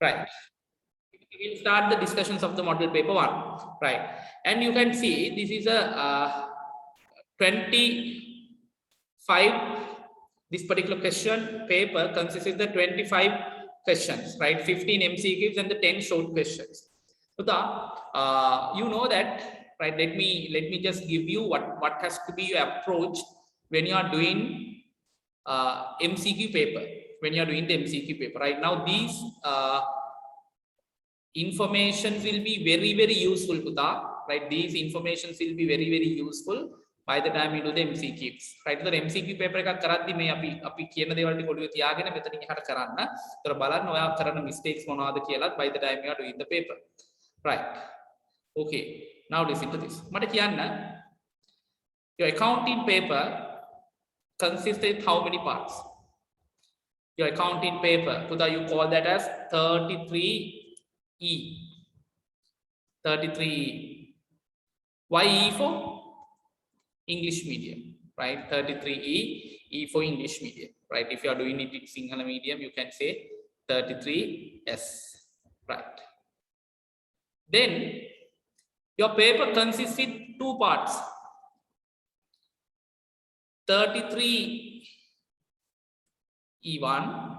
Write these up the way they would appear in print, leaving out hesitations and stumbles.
right? We will start the discussions of the model paper 1, right? And you can see this is a 25. This particular question paper consists of the 25 questions, right? 15 MCQs and the 10 short questions. So you know that, right? Let me just give you what has to be your approach when you are doing MCQ paper. When you are doing the MCQ paper, right now these informations will be very useful, Kuta, right? These informations will be very useful by the time you do the MCQs, right? The MCQ paper එකක් කරද්දි මේ අපි කියන දේවල් ටික ඔළුවේ තියාගෙන මෙතනින් එහාට කරන්න. ඒතර බලන්න ඔයා කරන mistakes මොනවද කියලා by the time you are doing the paper, right? Okay, now listen to this. මට කියන්න your accounting paper consists of how many parts? Your accounting paper, Kuta, you call that as 33E. 33E. Why E for? English medium, right? 33E, E for English medium, right? If you are doing it in Sinhala medium, you can say 33S, right? Then your paper consists with 2 parts. 33E1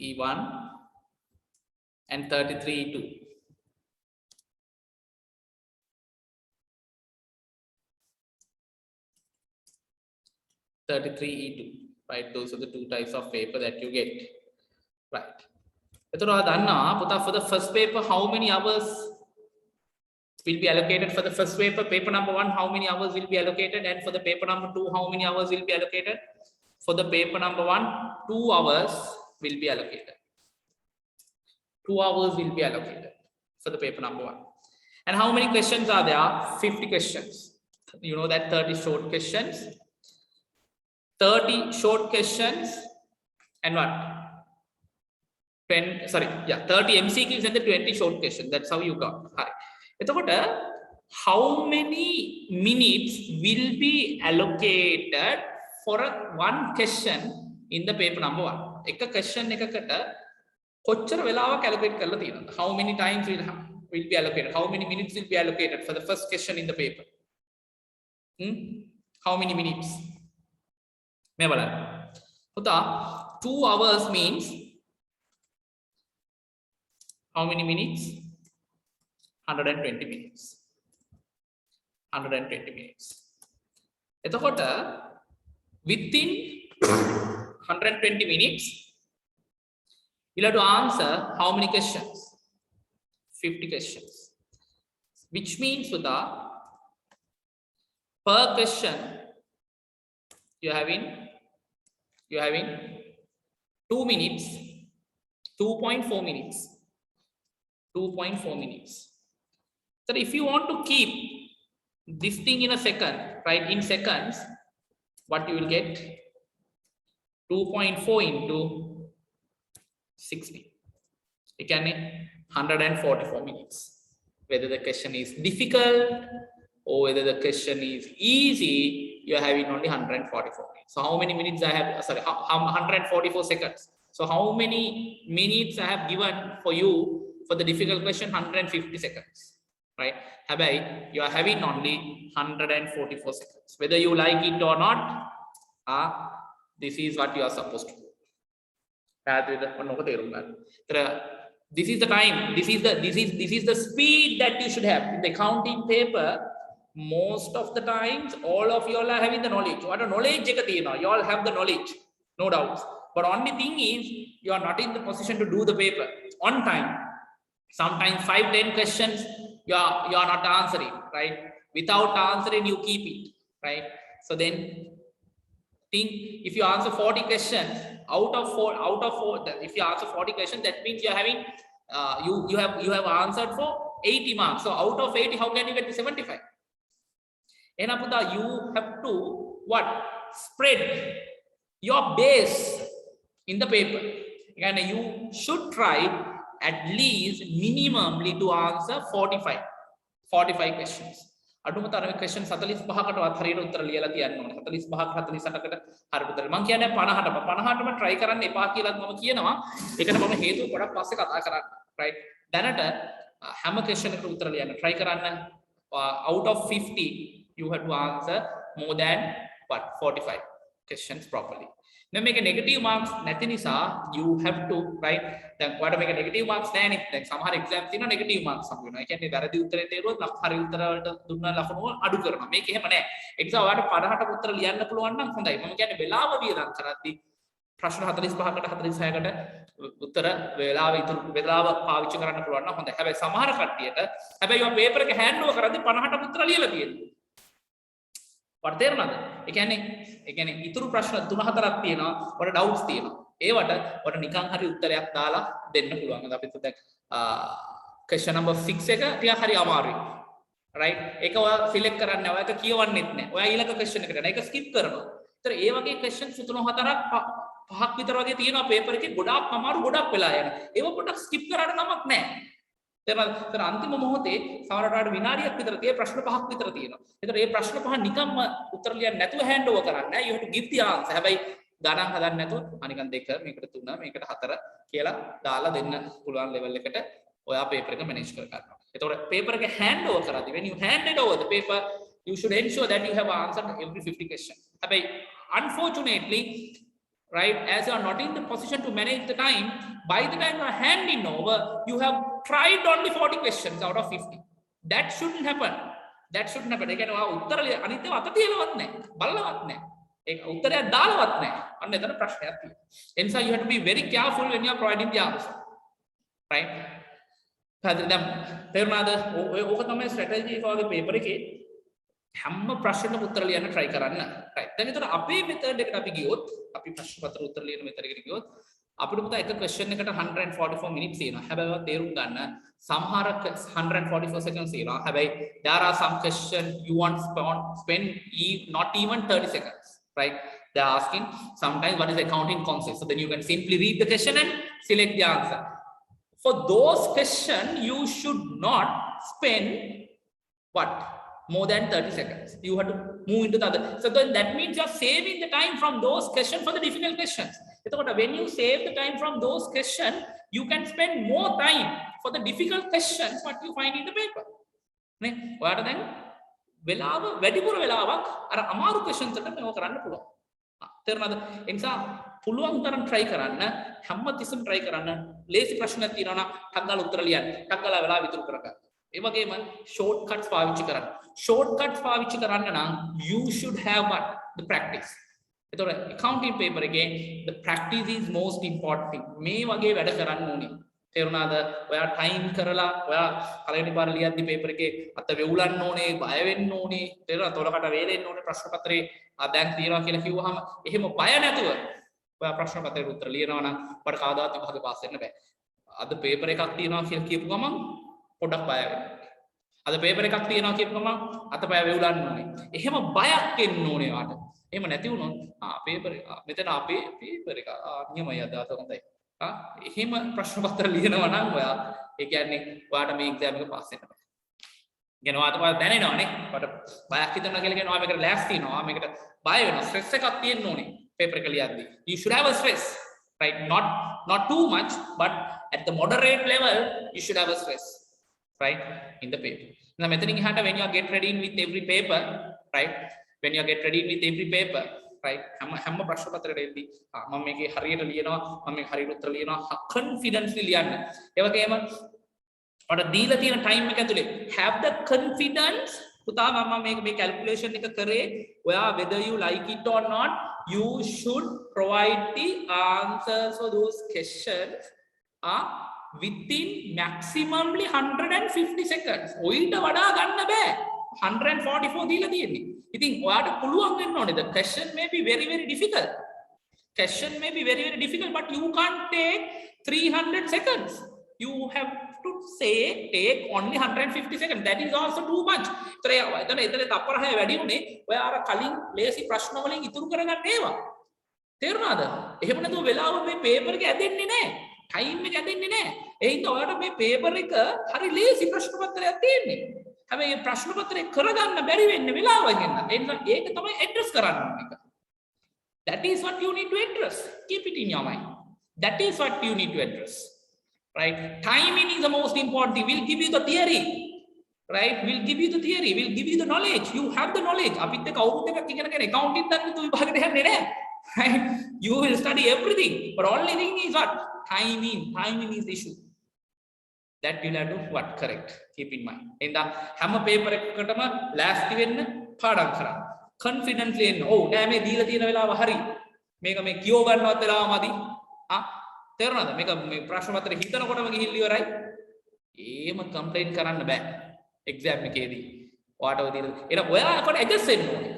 E1 and 33E2. Right? Those are the 2 types of paper that you get, right? For the first paper, how many hours will be allocated for the first paper? Paper number 1, how many hours will be allocated? And for the paper number 2, how many hours will be allocated? For the paper number 1, 2 hours will be allocated. 2 hours will be allocated for the paper number 1. And how many questions are there? 50 questions. You know that 30 short questions. 30 short questions and what? 30 MCQs and the 20 short questions. That's how you got. How many minutes will be allocated for one question in the paper number 1? Ekka question ekakata kochchara velawak allocate karala tiyena. How many times will be allocated? How many minutes will be allocated for the first question in the paper? How many minutes? 2 hours means how many minutes? 120 minutes. 120 minutes. Within 120 minutes, you'll have to answer how many questions? 50 questions. Which means per question, you're having 2 minutes, 2.4 minutes. 2.4 minutes. So if you want to keep this thing in a second, right? In seconds, what you will get? 2.4 into 60. You can 144 minutes. Whether the question is difficult or whether the question is easy, you are having only 144 minutes. So how many minutes I have? Sorry, 144 seconds. So how many minutes I have given for you for the difficult question? 150 seconds, right? You are having only 144 seconds. Whether you like it or not, this is what you are supposed to do. This is the time. This is the speed that you should have in the accounting paper. Most of the times, all of you all are having the knowledge. What a knowledge you all have the knowledge, no doubts. But only thing is, you are not in the position to do the paper on time. Sometimes 5-10 questions you are not answering, right? Without answering, you keep it, right? So then think, if you answer 40 questions out of four, if you answer 40 questions, that means you're having you have answered for 80 marks. So out of 80, how can you get to 75? And you have to what? Spread your base in the paper. And you should try at least minimally to answer 45 questions. අඩුම තරමේ question 45කටවත් හරියට උත්තර ලියලා තියන්න ඕනේ. 45ක 48කට හරියට උත්තර. මම කියන්නේ 50ටම try කරන්න එපා කියලාත් මම කියනවා. ඒකට මම හේතුව ගොඩක් පස්සේ කතා කරන්න. right? දැනට හැම question එකකට උත්තර ලියන්න try කරන්න. Out of 50 you have to answer more than 45 questions properly. Now make a negative marks නැති නිසා you have to right දැන් ඔයාලට මේක negative marks නැහැ නේ. දැන් සමහර exams තියෙනවා negative marks හම්බ වෙනවා. ඒ කියන්නේ වැරදි උත්තරේ තේරුවොත් හරි උත්තර වලට දුන්න ලකුණු අඩු කරනවා. මේක එහෙම නැහැ. ඒ නිසා ඔයාලට 50ට උත්තර ලියන්න පුළුවන් නම් හොඳයි. මම කියන්නේ වෙලාව වියදම් කරද්දී ප්‍රශ්න 45කට 46කට උත්තර වෙලාව පාවිච්චි කරන්න පුළුවන් නම් හොඳයි. හැබැයි සමහර කට්ටියට හැබැයි ඔය පේපර් එක හෑන්ඩ් ඕවර් කරද්දී 50ට උත්තර ලියලා තියෙනවා. වට තේරුණාද? ඒ කියන්නේ ඉතුරු ප්‍රශ්න 3-4ක් තියෙනවා. ඔයාලට ඩවුට්ස් තියෙනවා. ඒවට ඔයාලට නිකන් හරි උත්තරයක් දාලා දෙන්න පුළුවන්. අද අපිට දැන් question number 6 එක ටිකක් හරි අමාරුයි. right? ඒක ඔයා සිලෙක්ට් කරන්නේ නැහැ. ඔයා ඒක කියවන්නෙත් නැහැ. ඔයා ඊළඟ question එකට යනවා. ඒක skip කරනවා. ඒතර ඒ වගේ questions 3-4ක් 5ක් විතර වගේ තියෙනවා පේපර් එකේ. ගොඩාක් අමාරු ගොඩක් වෙලා යන. ඒව පොඩ්ඩක් skip කරාට නමක් නැහැ. තේරුණාද? අන්තිම මොහොතේ සමහරවිට විනාඩියක් විතර තියෙන ප්‍රශ්න 5ක් විතර තියෙනවා. ඒතර මේ ප්‍රශ්න 5 නිකම්ම උත්තර ලියන්න නැතුව hand over කරන්නේ නැහැ. you have to give the answer. හැබැයි ගණන් හදන්න නැතුව අනිකන් 2 මේකට 3 මේකට 4 කියලා දාලා දෙන්න පුළුවන් level එකට ඔයා paper එක manage කර ගන්නවා. ඒතකොට paper එක hand over කරද්දී when you handed over the paper you should ensure that you have answered every 50 questions. හැබැයි unfortunately right, as you are not in the position to manage the time, by the time you are handing over, you have tried only 40 questions out of 50. That shouldn't happen. That shouldn't happen. ඒ කියන්නේ ඔයා උත්තර අනිත් ඒවා අත තියලවත් නැහැ. බලලවත් නැහැ. ඒක උත්තරයක් දාලවත් නැහැ. අන්න එතන ප්‍රශ්නයක් තියෙනවා. ඒ නිසා you have to be very careful when you are providing the answer. Right? දැන් තේරුණාද? ඕක තමයි strategy එක වගේ paper එකේ හැම ප්‍රශ්නෙටම උත්තර ලියන්න try කරන්න. right. දැන් විතර අපේ method එකට අපි ගියොත් අපි ප්‍රශ්න පත්‍ර උත්තර ලියන method එකට ගියොත් අපිට පුතා එක question එකට 144 minutes තියෙනවා. හැබැයි ඔයා තේරුම් ගන්න සමහර 144 seconds තියෙනවා. හැබැයි there are some question you want spend not even 30 seconds. Right? They are asking sometimes what is accounting concept. So then you can simply read the question and select the answer. For those questions you should not spend what? More than 30 seconds. You have to move into the other. So then that means you are saving the time from those questions for the difficult questions. When you save the time from those questions, you can spend more time for the difficult questions what you find in the paper. ඔයාට දැන් වෙලාව වැඩිපුර වෙලාවක් අර අමාරු questions එකට මේක කරන්න පුළුවන්. තේරුණාද? ඒ නිසා පුළුවන් තරම් try කරන්න, හැමතිස්සෙම try කරන්න. ලේසි ප්‍රශ්නයක් තියෙනවා නම් ටක් ගාලා උත්තර ලියන්න. ටක් ගාලා වෙලාව ඉතුරු කරගන්න. ඒ වගේම shortcuts පාවිච්චි කරන්න. Shortcuts පාවිච්චි කරන්න නම් you should have what? The practice. එතකොට accounting paper එකේ the practice is most important thing. මේ වගේ වැඩ කරන්න ඕනේ. තේරුණාද? ඔයා time කරලා ඔයා පළවෙනි පාර ලියද්දි paper එකේ අත වෙවුලන්න ඕනේ, බය වෙන්න ඕනේ. තේරුණාද? තොලකට වේලෙන්න ඕනේ ප්‍රශ්න පත්‍රේ දැන් තියනවා කියලා කිව්වහම එහෙම බය නැතුව ඔයා ප්‍රශ්න පත්‍රේ උත්තර ලියනවා නම් ඔයාට කවදාවත් විභාගේ පාස් වෙන්න බෑ. අද paper එකක් තියනවා කියලා කියපු ගමන් පොඩක් බය වෙනවා. අද paper එකක් තියනවා කියපු ගමන් අතපය වෙවුලන්න ඕනේ. එහෙම බයක් එන්න ඕනේ වාට. එහෙම නැති වුණොත් paper එක මෙතන අපේ paper එක නියමයි අද හොඳයි. එහෙම ප්‍රශ්න පත්‍ර ලියනවා නම් ඔයා ඒ කියන්නේ ඔයාට මේ exam එක පාස් වෙන්න බෑ. කියන ඔයාට දැනෙනවනේ. ඔයාට බයක් හිතෙනවා කියලා කියනවා මේකට ලෑස්ති වෙනවා. මේකට බය වෙනවා. stress එකක් තියෙන්න ඕනේ paper එක ලියද්දී. You should have a stress. Right? Not too much, but at the moderate level you should have a stress. Right? In the paper. Now මෙතනින් එහාට when you get ready with every paper, right? When you get ready with every paper, right? හැම ප්‍රශ්න පත්‍රයකදී මම මේකේ හරියට ලියනවා, මම මේක හරියට උත්තර ලියනවා, confidently ලියන්න. ඒ වගේම ඔයාලට දීලා තියෙන time එක ඇතුලේ have the confidence පුතා මම මේ calculation එක කරේ ඔයා whether you like it or not you should provide the answers for those questions within maximally 150 seconds. ඔයිට වඩා ගන්න බෑ. 144 දීලා තියෙන්නේ. ඉතින් ඔයාට පුළුවන් වෙන්න ඕනේ. The question may be very difficult. Question may be very difficult, but you can't take 300 seconds. You have to take only 150 seconds. That is also too much. එතන තප්පර 6 වැඩි උනේ ඔයා අර කලින් ලේසි ප්‍රශ්න වලින් ඉතුරු කරගන්න ඒවා. තේරුණාද? එහෙම නැතුව වෙලාව මේ පේපර් එක ඇදෙන්නේ නැහැ. ටයිම් එක ඇදෙන්නේ නැහැ. ඒ හින්දා ඔයාලට මේ පේපර් එක හරි ලේසි ප්‍රශ්න පත්‍රයක් තියෙන්නේ. හැබැයි මේ ප්‍රශ්න පත්‍රය කරගන්න බැරි වෙන්නේ වෙලාව හින්දා. ඒ නිසා ඒක තමයි ඇඩ්‍රස් කරන්න ඕනේ. That is what you need to address. Keep it in your mind. That is what you need to address. Right? Timing is the most important thing. We'll give you the theory. Right? We'll give you the theory. We'll give you the knowledge. You have the knowledge. අපිත් එක්ක අවුරුදු එකක් ඉගෙන ගන්න accounting දන්නේ තු විභාගෙට යන්නේ නැහැ. Right? You will study everything. But only thing is what? Timing. Timing is the issue. That you'll have to what? Correct. Keep in mind. එහෙනම් හැම paper එකකටම ලෑස්ති වෙන්න පාඩම් කරන්න. Confidently එන්න. ඔව් නෑ මේ දීලා තියෙන වෙලාව හරි. මේක මේ කියව ගන්නවත් වෙලාව මදි. තේරුණාද? මේක මේ ප්‍රශ්න පත්‍රේ හිතනකොටම ගිහිල්ලා ඉවරයි. ඒම කම්ප්ලේන්ට් කරන්න බෑ. එක්සෑම් එකේදී. ඔයාට ඔය දීලා. එහෙනම් ඔයා අකට ඇඩ්ජස්ට් වෙන්න ඕනේ.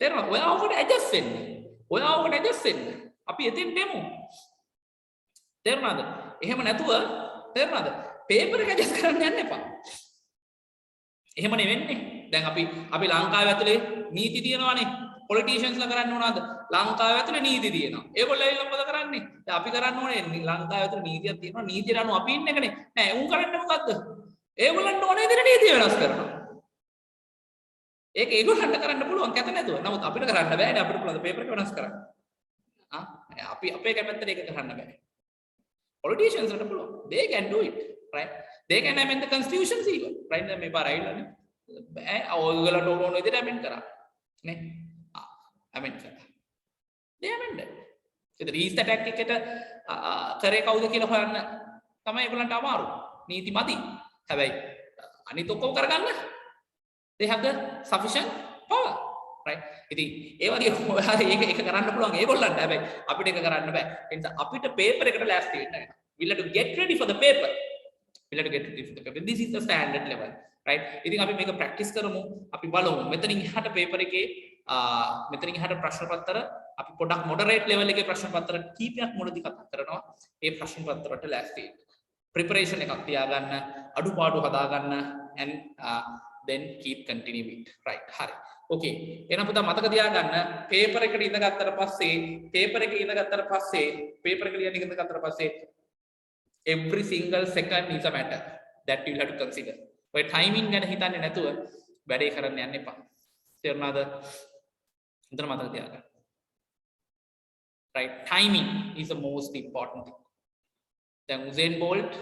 තේරුණාද? ඔයා ඔකට ඇඩ්ජස්ට් වෙන්න. ඔයා ඔකට ඇඩ්ජස්ට් වෙන්න. අපි එතෙන් දෙමු. තේරුණාද? එහෙම නැතුව තේරුණාද? පේපර් එක ඇඩ්ජස්ට් කරන්න යන්න එපා. එහෙම නෙවෙන්නේ. දැන් අපි ලංකාවේ ඇතුලේ නීති තියෙනවානේ. පොලිටිෂියන්ස්ලා කරන්න ඕනද? ලංකාවේ ඇතුලේ නීති තියෙනවා. ඒගොල්ලෝ ඇවිල්ලා මොකද කරන්නේ? දැන් අපි කරන්න ඕනේ ලංකාවේ ඇතුලේ නීතියක් තියෙනවා. නීතියට අනුව අපි ඉන්න එකනේ. නෑ උන් කරන්නේ මොකද්ද? ඒගොල්ලන්ට ඕනේ විදිහට නීතිය වෙනස් කරනවා. ඒක ඒගොල්ලන්ට කරන්න පුළුවන් කැත නැතුව. නමුත් අපිට කරන්න බෑනේ. අපිට පුළුවන් පේපර් එක වෙනස් කරන්න. අපි අපේ කැමැත්තට ඒක කරන්න බෑ. Politicians are පුළුවන්. They can do it, right? They can amend the constitutions even, right? මේ පාරයිලානේ. ඔයගොල්ලන්ට ඕන විදිහට amend කරා. නේ? amend කරා. They amended. ඒතර රීස්ට් ඇටැක් එකට කරේ කවුද කියලා හොයන්න තමයි ඒගොල්ලන්ට අමාරු. නීති මදි. හැබැයි අනිත් ඔක්කොම කරගන්න they have the sufficient power, right? ඉතින් ඒ වගේ ඒක කරන්න පුළුවන් ඒගොල්ලන්ට. හැබැයි අපිට ඒක කරන්න බෑ. ඒ නිසා අපිට පේපර් එකට ලෑස්ති වෙන්න වෙනවා. we'll have to get ready for the paper. we'll have to get ready for the paper. This is the standard level, right? ඉතින් අපි මේක ප්‍රැක්ටිස් කරමු. අපි බලමු මෙතනින් එහාට පේපර් එකේ මෙතනින් එහාට ප්‍රශ්න පත්‍ර අපි පොඩක් මොඩරේට් ලෙවල් එකේ ප්‍රශ්න පත්‍ර කීපයක් මොනවද කතා කරනවා. ඒ ප්‍රශ්න පත්‍ර වලට ලෑස්ති වෙන්න. preparation එකක් තියාගන්න, අඩුපාඩු හදාගන්න and then keep continue it, right? හරි. okay. එහෙනම් පුතා මතක තියාගන්න පේපර් එකට ඉඳගත්තට පස්සේ පේපර් එකේ ඉඳගත්තට පස්සේ පේපර් එක ලියන්න ඉඳගත්තට පස්සේ every single second is a matter that you have to consider. ඔය timing ගැන හිතන්නේ නැතුව වැඩේ කරන්න යන්න එපා. තේරුණාද? හොඳට මතක තියාගන්න. Right? Timing is the most important thing. Then Usain Bolt,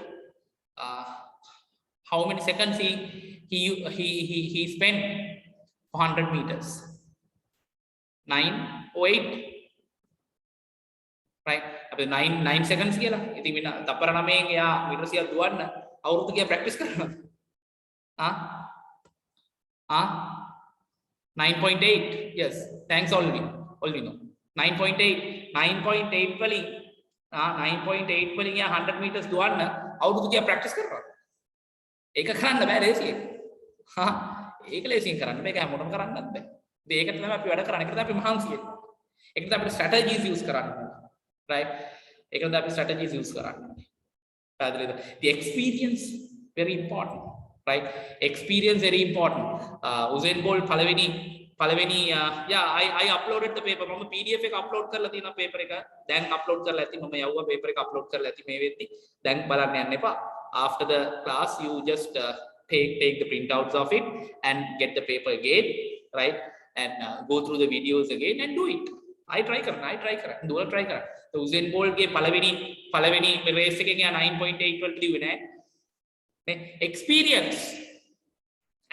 how many seconds he spent 100 meters? 9 or 8? Right? අපි 9 seconds කියලා. ඉතින් වෙන තප්පර 9න් එයා මීටර 100ක් දුවන්න අවුරුදු ගියා ප්‍රැක්ටිස් කරනවා. 9.8. Yes. Thanks Olvi. Olvi no. 9.8 වලින් 9.8 වලින් එයා 100 meters දුවන්න අවුරුදු ගියා ප්‍රැක්ටිස් කරනවා. ඒක කරන්න බෑ ලේසියෙන්. ඒක ලේසියෙන් කරන්න බෑ. ඒක හැමෝටම කරන්නත් බෑ. ඒකට තමයි අපි වැඩ කරන්නේ. ඒකට තමයි අපි මහන්සි වෙන්නේ. ඒකට තමයි අපි strategies use කරන්නේ. Right? ඒකට අපි strategies use කරන්නේ. පැහැදිලිද? The experience very important. Right? Experience very important. Usain Bolt පළවෙනි I uploaded the paper. මම PDF එක upload කරලා තියෙනවා paper එක. දැන් upload කරලා ඇති. මම යවුවා paper එක upload කරලා ඇති මේ වෙද්දි. දැන් බලන්න යන්න එපා. After the class you just take the printouts of it and get the paper again, right? And go through the videos again and do it. I try කරන්න. දුවලා try කරන්න. The Usain Bolt ගේ පළවෙනි race එකෙන් යා 9.8 වලට දිව්වේ නෑ. Experience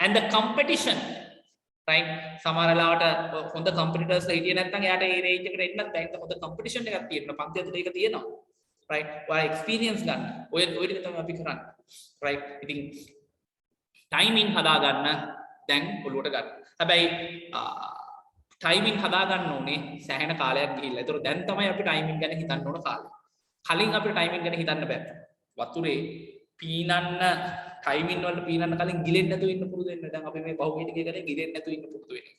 and the competition, right? සමහර ලාවට හොඳ competitors ලා හිටියේ නැත්නම් එයාට ඒ range එකට එන්නත් බැහැ. හොඳ competition එකක් තියෙනවා. පන්ති ඇතුලේ ඒක තියෙනවා. right? ඔයා experience ගන්න. ඔය ටික තමයි අපි කරන්නේ. right? ඉතින් timing හදා ගන්න දැන් ඔළුවට ගන්න. හැබැයි timing හදා ගන්න ඕනේ සෑහෙන කාලයක් ගිහිල්ලා. ඒතර දැන් තමයි අපි timing ගැන හිතන්න ඕන කාලේ. කලින් අපිට timing ගැන හිතන්න බෑ. වතුරේ පීනන්න timing වලට පීනන්න කලින් ගිලෙන්නේ නැතුව ඉන්න පුරුදු වෙන්න. දැන් අපි මේ බහුවේටික ගැන ගිලෙන්නේ නැතුව ඉන්න පුරුදු වෙන්න.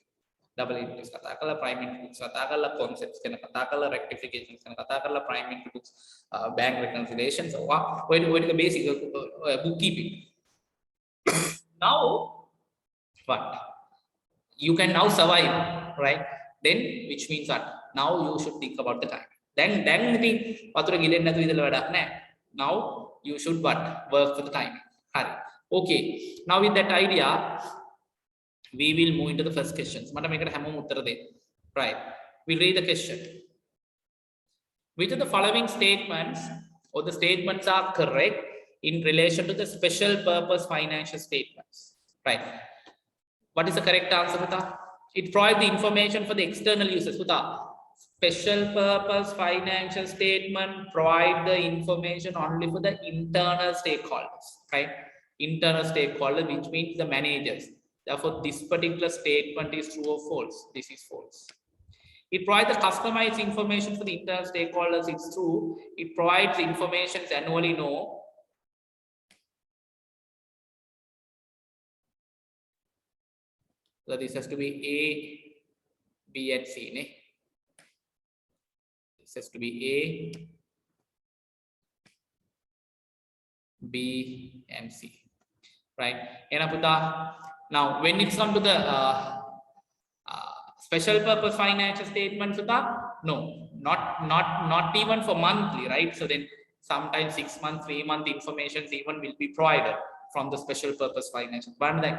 double integers කතා කරලා prime integers කතා කරලා concepts ගැන කතා කරලා rectifications ගැන කතා කරලා prime integers bank reconciliations ඔය ටික basic bookkeeping. Now what? You can now survive, right? Then which means that Now you should think about the time. Then ඉතින් වතුර ගිලෙන්නේ නැතුව ඉඳලා වැඩක් නැහැ. Now you should what? Work for the timing. හරි. Okay. Now with that idea, we will move into the first questions. මට මේකට හැමෝම උත්තර දෙන්න. Right. We'll read the question. Which of the following statements or the statements are correct in relation to the special purpose financial statements? Right. What is the correct answer, Puta? It provides the information for the external users. Puta, special purpose financial statement provide the information only for the internal stakeholders, right? Internal stakeholder, which means the managers. Therefore, this particular statement is true or false. This is false. It provides the customized information for the internal stakeholders. It's true. It provides information annually. No. So this has to be A, B, and C. Ne? This has to be A, B, and C. Right? Now, when it's come to the special purpose financial statements, no, not even for monthly, right? So then sometimes 6 months, 3 month information even will be provided from the special purpose financial. But then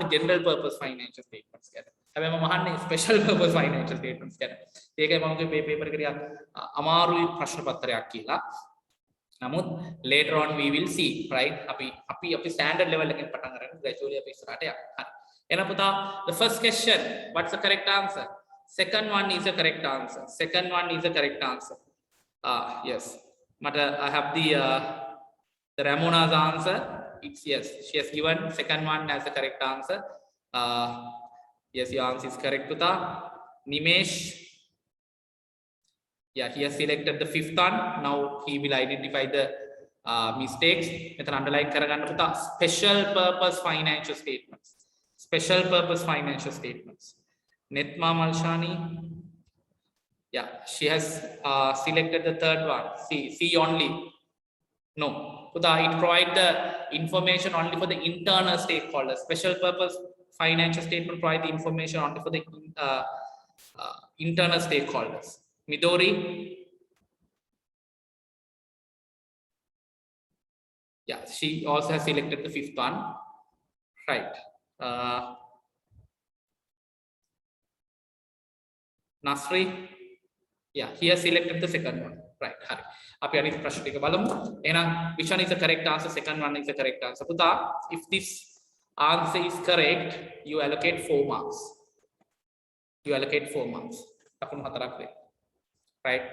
general purpose financial statements. Special purpose financial statements. Later on we will see, right? Happy standard level gradually. The first question, what's the correct answer? Second one is the correct answer. Second one is the correct answer. Yes. But I have the Ramona's answer. It's yes. She has given second one as the correct answer. Yes, your answer is correct, Puta. Nimesh. Yeah, he has selected the fifth one. Now he will identify the mistakes. Underline special purpose financial statements. Special purpose financial statements. Netma Malshani. Yeah, she has selected the third one. C only. No, it provides the information only for the internal stakeholders. Special purpose financial statement provide the information only for the internal stakeholders. Midori. Yeah, she also has selected the fifth one. Right. Nasri. Yeah, he has selected the second one. Right. Which one is the correct answer? Second one is the correct answer. If this answer is correct, you allocate 4 marks. You allocate 4 marks. Right?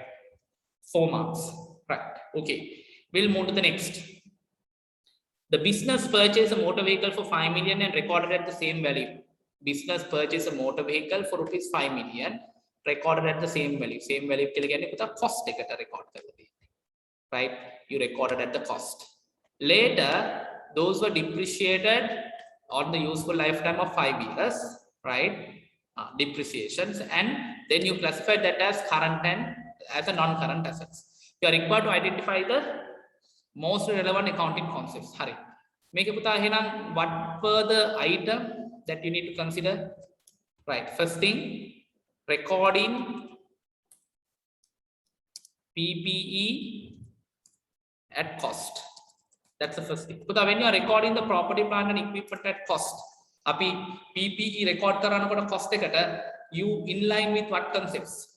4 marks. Right. Okay. We'll move to the next. The business purchased a motor vehicle for 5 million and recorded at the same value. Business purchased a motor vehicle for rupees 5 million, recorded at the same value. Same value cost record. Right? You recorded at the cost. Later, those were depreciated on the useful lifetime of 5 years. Right? Depreciations, and then you classify that as current and as a non-current assets. You are required to identify the most relevant accounting concepts. Hari. What were the item that you need to consider? Right. First thing, recording PPE at cost. That's the first thing. When you are recording the property, plant and equipment at cost, PPE record cost you in line with what concepts?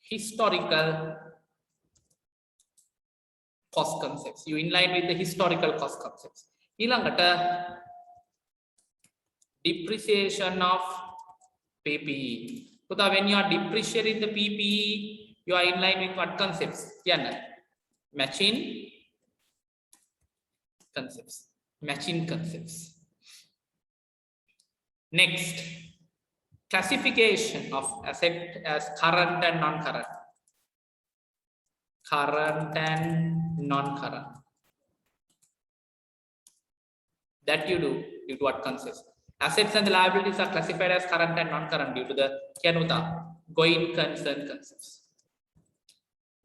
Historical cost concepts. You in line with the historical cost concepts. Depreciation of PPE. When you are depreciating the PPE, you are in line with what concepts? Matching concepts. Matching concepts. Next, classification of asset as current and non-current. Current and non-current. That you do due to what concepts? Assets and liabilities are classified as current and non-current due to the going concern concepts.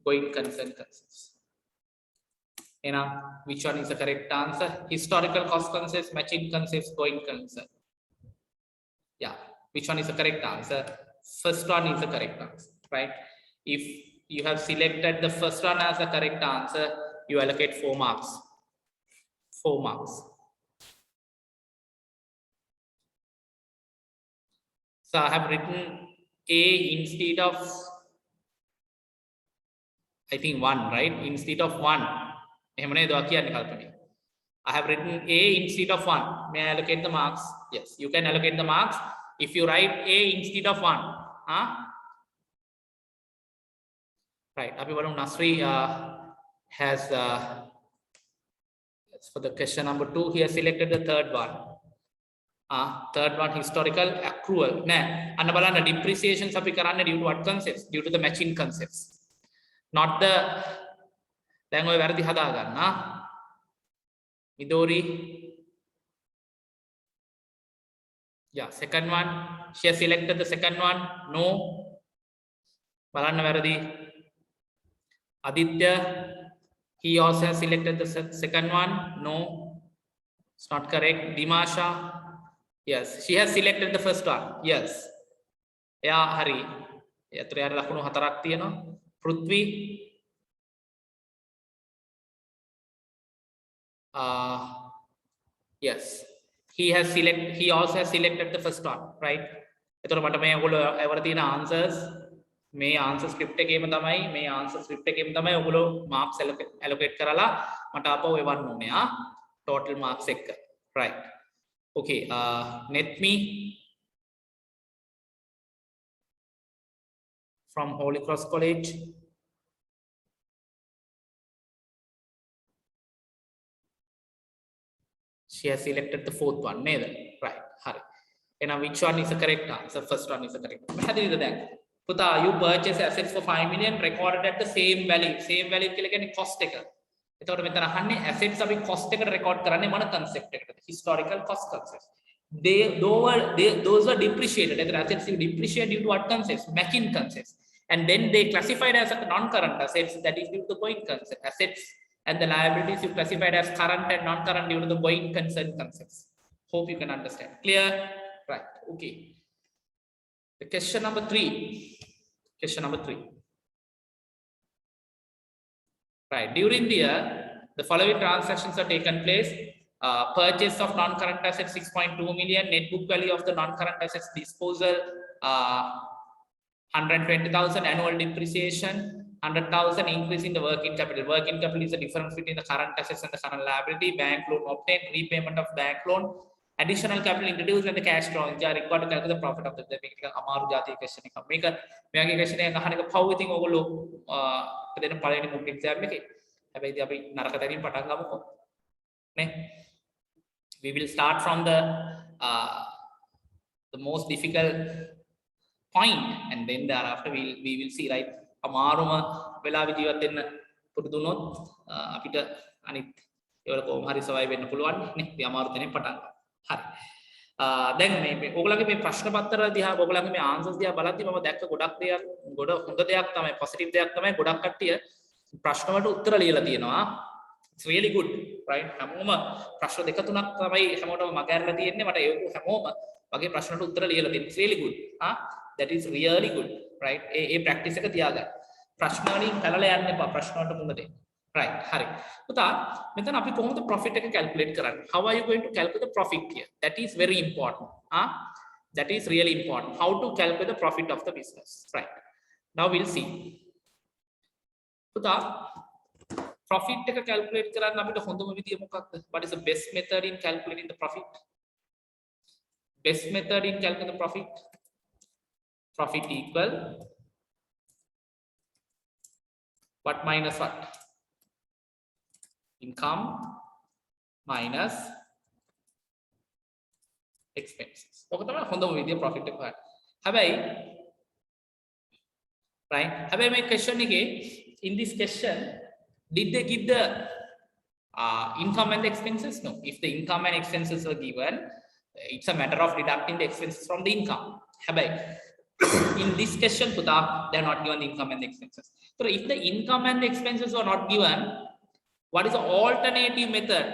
Going concern concepts. Which one is the correct answer? Historical cost concepts, matching concepts, going concern. Yeah. Which one is the correct answer? First one is the correct answer, right? If you have selected the first one as the correct answer, you allocate 4 marks. 4 marks. So I have written A instead of, I think 1, right? Instead of 1. I have written A instead of 1. May I allocate the marks? Yes, you can allocate the marks if you write A instead of 1. Right. Nasri has, for the question number 2, he has selected the third one. Third one, historical accrual. Nah, depreciations are due to what concepts? Due to the matching concepts. Not the language where the hadagan. Midori. Yeah, second one. She has selected the second one. No. Balanna Varadi. Aditya. He also has selected the second one. No. It's not correct. Dimasha. Yes, she has selected the first one. Yes. Yeah, Hari. Prithvi. Yes. He also has selected the first one, right? Answers. May answer script game tamai, may answer script game tamai ogulo marks allocate karala mata apa ewannu ne total marks ekka, right? Okay, Netmi from Holy Cross College. She has selected the fourth one, neither, right? Hari. And which one is the correct answer? First one is the correct one. Puta, you purchase assets for 5 million, recorded at the same value. Same value ke cost taker. එතකොට මෙතන අහන්නේ assets අපි cost එකට record කරන්නේ මොන concept එකටද? Historical cost concept. Those were depreciated. The assets you depreciate due to what concepts? Matching concepts. And then they classified as non-current assets, that is due to the going concept. Assets and the liabilities you classified as current and non-current due to the going concern concepts. Hope you can understand. Clear? Right. Okay. The question number 3. Question number 3. Right. During the year, the following transactions are taken place. Purchase of non-current assets 6.2 million, net book value of the non-current assets disposal 120,000, annual depreciation 100,000, increase in the working capital. Working capital is the difference between the current assets and the current liability. Bank loan obtained, repayment of bank loan, additional capital introduced when the cash flow is required to calculate the profit of the Amaru Jati question. Make a question and how we think over then palaini book exam. We will start from the most difficult point, and then thereafter we will see, right? Amaruma vela jiවත් වෙන්න පුරුදු වුණොත් අපිට අනිත් ඒවල කොහොම හරි survive වෙන්න පුළුවන් නේ. අපි අමාරු තැනින් පටන් ගමු. හරි. දැන් මේ ඔයගොල්ලන්ගේ මේ ප්‍රශ්න පත්‍ර දිහා ඔයගොල්ලන්ගේ මේ answers දිහා බලද්දි මම දැක්ක ගොඩක් දෙයක් හොඳ දෙයක් තමයි positive දෙයක් තමයි ගොඩක් කට්ටිය ප්‍රශ්න වලට උත්තර ලියලා තියෙනවා. It's really good, right? හැමෝම ප්‍රශ්න දෙක තුනක් තමයි හැමෝටම මග ඇරලා තියෙන්නේ. මට ඒක හැමෝම වගේ ප්‍රශ්න වලට උත්තර ලියලා තියෙනවා. It's really good. That is really good, right? A practice එක තියාගන්න. ප්‍රශ්න වලින් පැනලා යන්න එපා. ප්‍රශ්න වලට මුහුණ දෙන්න. Right. හරි. පුතා මෙතන අපි කොහොමද profit එක calculate කරන්නේ? How are you going to calculate the profit here? That is very important. That is really important. How to calculate the profit of the business. Right. Now we'll see. පුතා profit එක calculate කරන්න අපිට හොඳම විදිය මොකක්ද? What is the best method in calculating the profit? Best method in calculating the profit? Profit equal what minus what? Income minus expenses. ඔක තමයි හොඳම විදිය profit එක ගන්න. හැබැයි right? හැබැයි මේ question එකේ in this question did they give the income and the expenses? No. If the income and expenses were given, it's a matter of deducting the expenses from the income. හැබැයි in this question, Puta, they are not given the income and the expenses. So if the income and the expenses were not given, what is the alternative method?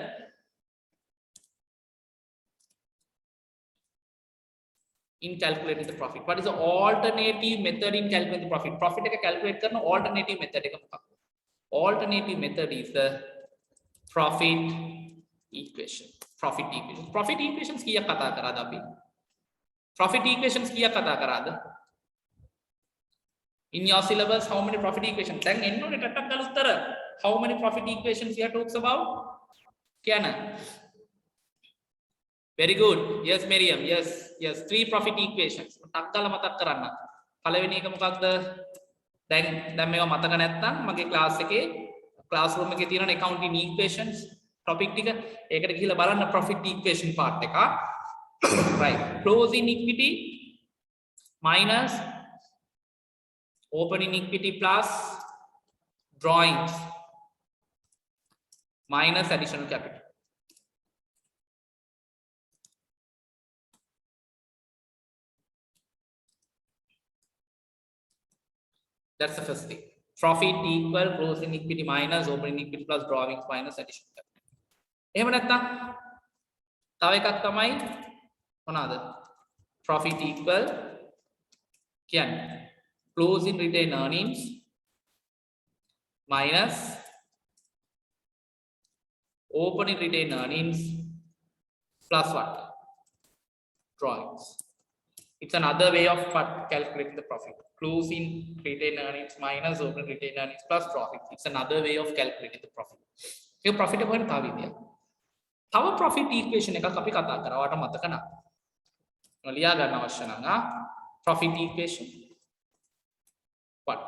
in calculating the profit? What is the alternative method in calculating the profit? Profit එක calculate කරන alternative method එක මොකක්ද? Alternative method is the profit equation. Profit equation. Profit equations කීයක් කතා කරාද අපි? Profit equations කීයක් කතා කරාද? In your syllabus, how many profit equations? දැන් එන්න ඕනේ ටටක් ගාලා උත්තර. How many profit equations here talks about? කියන්න. Very good. Yes, Miriam. Yes. 3 profit equations. ටක් ගාලා මතක් කරන්න. පළවෙනි එක මොකක්ද? දැන් මේවා මතක නැත්නම් මගේ ක්ලාස් එකේ classroom එකේ තියෙන accounting equations topic ටික ඒකට ගිහිල්ලා බලන්න profit equation part එක. Right. Closing equity minus opening equity plus drawings minus additional capital. That's the first thing. Profit equal closing equity minus opening equity plus drawings minus additional capital. එහෙම නැත්නම් තව එකක් තමයි මොනවාද? Profit equal කියන්නේ closing retained earnings minus opening retained earnings plus what? Drawings. It's another way of calculating the profit. Closing retained earnings minus opening retained earnings plus profit. It's another way of calculating the profit. Your profit එක හොයන්න තව විදියක්. තව profit equation එකක් අපි කතා කරා. ඔයාලට මතක නැහැ. ලියා ගන්න අවශ්‍ය නම් profit equation. What?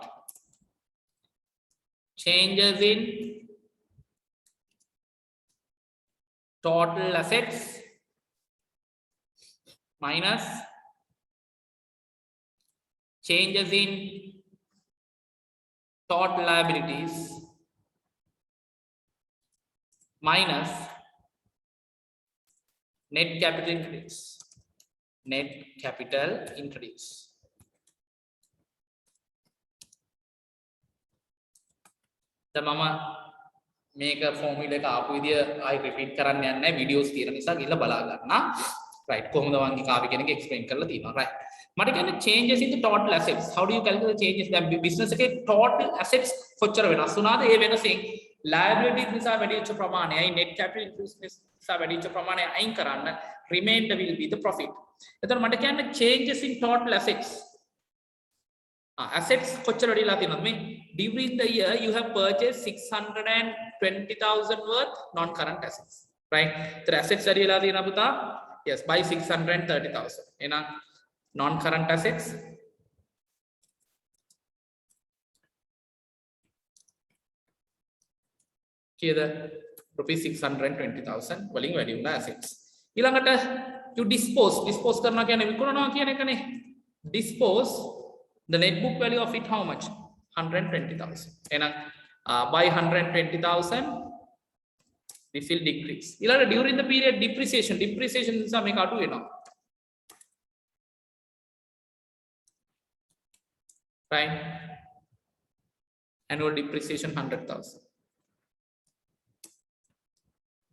Changes in total assets minus changes in total liabilities minus net capital increase. Net capital increase. මම මේක ෆෝමියුලා එක ආපු විදිය ආයි රිපීට් කරන්න යන්නේ නැහැ වීඩියෝස් තියෙන නිසා ගිහලා බලා ගන්න. රයිට් කොහොමද වංගි කාවි කෙනෙක් එක්ස්ප්ලেইন කරලා තියෙනවා. රයිට් මට කියන්නේ changes in the total assets. How do you calculate changes? දැන් business එකේ total assets කොච්චර වෙනස් වුණාද? ඒ වෙනසෙන් liabilities නිසා වැඩි වෙච්ච ප්‍රමාණයයි net capital increase නිසා වැඩි වෙච්ච ප්‍රමාණය අයින් කරන්න remainder will be the profit. එතකොට මට කියන්නේ changes in total assets. Assets කොච්චර වැඩිලා තියෙනවද මේ? During the year you have purchased 620,000 worth non current assets, right? The assets වැඩිලා තියෙනවා පුතා. Yes, by 630,000. එහෙනම් non current assets කීයද? rupees 620,000 වලින් වැඩි වුණ assets. ඊළඟට you dispose කරනවා කියන්නේ විකුණනවා කියන එකනේ. Dispose the net book value of it how much? 120,000. එහෙනම් by 120,000 this will decrease. ඊළඟට during the period depreciation නිසා මේක අඩු වෙනවා. Right? Annual depreciation 100,000.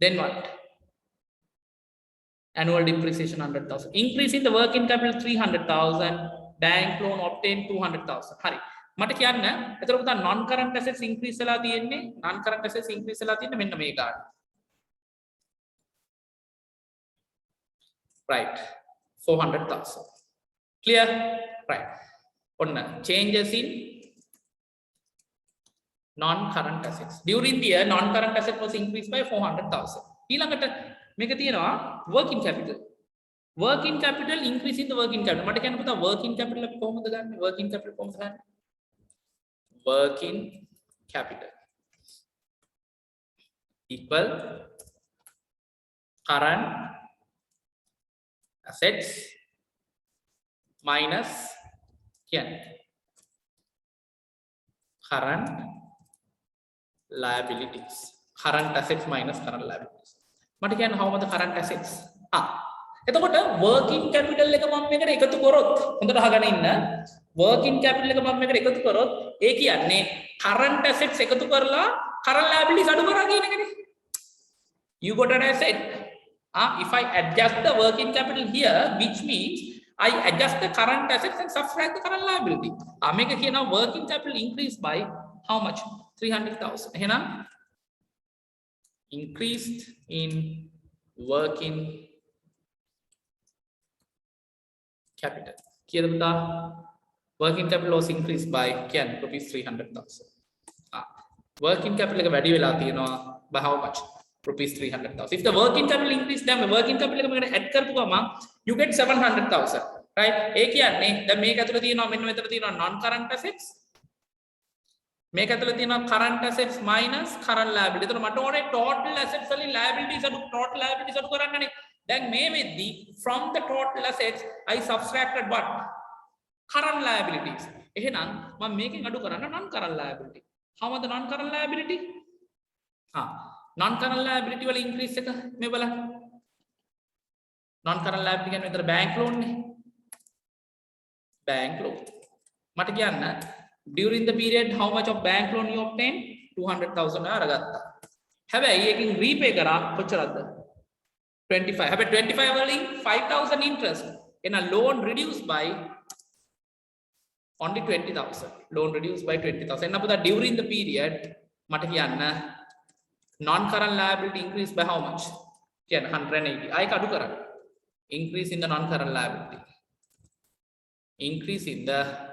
Then what? Annual depreciation 100,000. Increase in the working capital 300,000. Bank loan obtained 200,000. Hari. මට කියන්න එතකොට පුතා non current assets increase වෙලා තියෙන්නේ මෙන්න මේ ගාන. Right. 400,000. Clear? Right. On changes in non current assets. During the year non current asset was increased by 400,000. ඊළඟට මේක තියෙනවා working capital. Working capital increase in the working capital. මට කියන්න පුතා working capital අපි කොහොමද ගන්නෙ? Working capital කොහොමද ගන්නෙ? Working capital equal current assets minus current liabilities. Current assets minus current liabilities. මට කියන්න how much current assets? එතකොට working capital එක මම මේකට එකතු කරොත් හොඳට අහගෙන ඉන්න working capital එක මම මේකට එකතු කරොත් ඒ කියන්නේ current assets එකතු කරලා current liabilities අඩු කරා කියන එකනේ. You got an asset. If I adjust the working capital here, which means I adjust the current assets and subtract the current liability. Make a here now working capital increase by how much? 300,000. Here now increased in working capital. Here the working capital was increased by rupees 300,000. Working capital by how much? Rupees 300,000. If the working capital increase, then the working capital you get 700,000. Right? The make non-current assets. Make current assets minus current liability. Total assets liabilities total liabilities then maybe from the total assets I subtracted what? Current liabilities. I'm making non-current liability. How much the non-current liability? Non-current liability will increase. Non-current liability can be the bank loan. Bank loan. During the period, how much of bank loan you obtained? 200,000. Have I repay 25. Have 25 earning 5,000 interest in a loan reduced by only 20,000. Loan reduced by 20,000. During the period, non-current liability increased by how much? 180. I can do increase in the non-current liability. Increase in the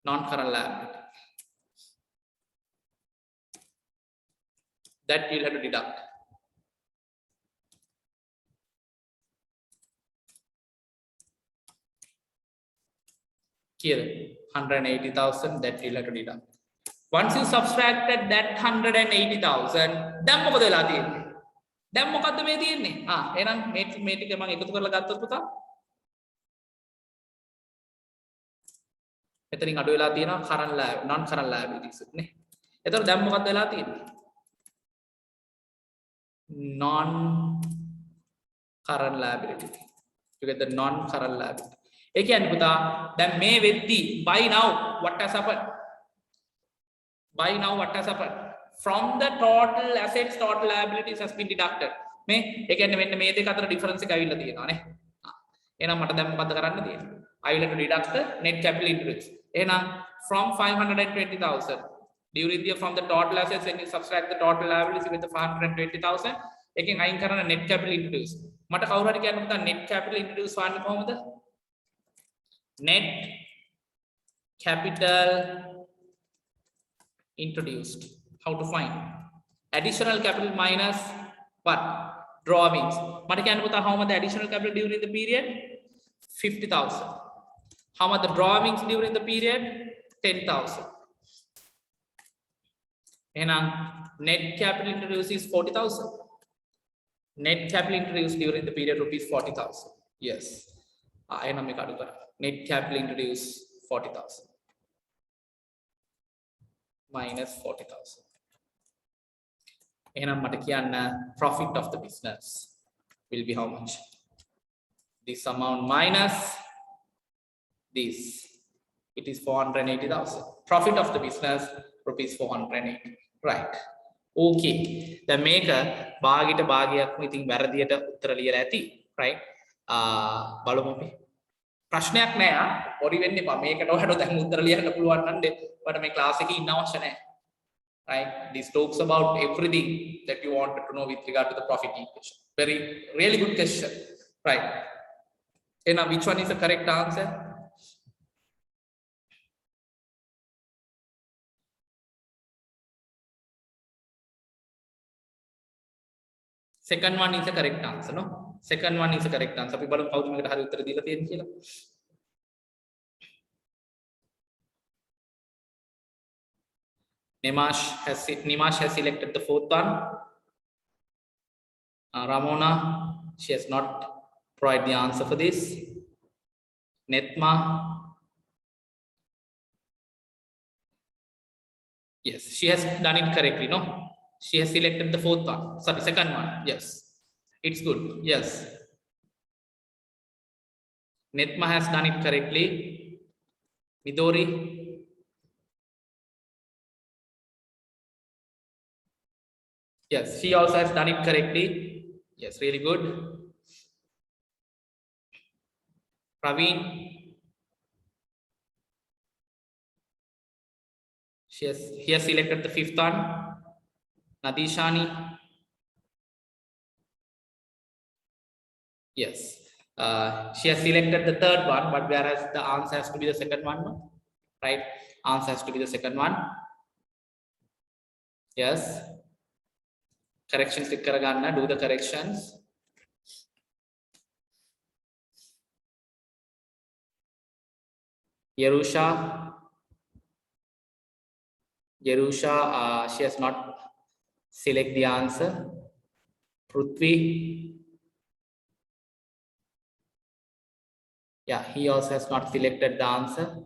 non-current liability. That you'll have to deduct. Here, 180,000 that you'll have to deduct. Once you subtracted that 180,000, then what will happen? Then what will happen? Current liability, non-current liabilities. Non-current liability. You get the non-current liability. Then may with the by now what has happened? By now what has happened? From the total assets, total liabilities has been deducted. May again may the difference I will have to deduct the net capital increase. From 520,000 during the from the total assets and you subtract the total liabilities with the 520,000. Again, I can net capital increase. Mata kaurari can net capital introduce net capital introduced. How to find? Additional capital minus what? Drawings. Mata can how much the additional capital during the period? 50,000. How much the drawings during the period? 10,000. And net capital introduced is 40,000. Net capital introduced during the period rupees 40,000. Yes. Net capital introduced 40,000 minus 40,000. Profit of the business will be how much? This amount minus this. It is 480,000. Profit of the business rupees 480. Right. Okay. The maker bagita bagiyak meeting varadiyata uttara lijala ඇති. Right. බලමු ප්‍රශ්නයක් නෑ පොඩි වෙන්න එපා මේකට ඔයාලට දැන් උත්තර ලියන්න පුළුවන් නම් ඔයාලට මේ ක්ලාස් එකේ ඉන්න අවශ්‍ය නැහැ. Right. This talks about everything that you wanted to know with regard to the profit equation. Really good question. Right. And now which one is the correct answer? Second one is the correct answer, no? Second one is the correct answer. අපි බලමු කවුද මේකට හරි උත්තර දීලා තියෙන්නේ කියලා. Nimash has selected the fourth one. Ramona, she has not provided the answer for this. Netma, yes, she has done it correctly, no? She has selected the fourth one. Sorry, second one. Yes, it's good. Yes, Netma has done it correctly. Midori, yes, she also has done it correctly. Yes, really good. Praveen. He has selected the fifth one. Nadishani. Yes. She has selected the third one, but whereas the answer has to be the second one, no? Right? Answer has to be the second one. Yes. Corrections click karaganna, do the corrections. Yerusha, she has not select the answer. Prithvi, yeah, he also has not selected the answer.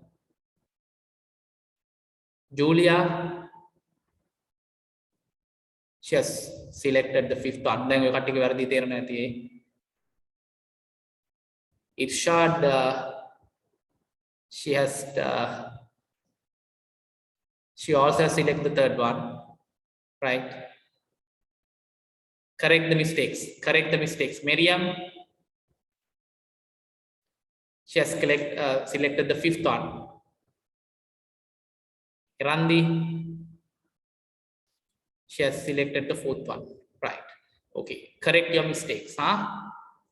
Julia, she has selected the fifth one. Then we got to give her the Irshad, she has she also has selected the third one, right? Correct the mistakes. Correct the mistakes. Miriam, she has selected the fifth one. Randi, she has selected the fourth one, right? Okay. Correct your mistakes, huh?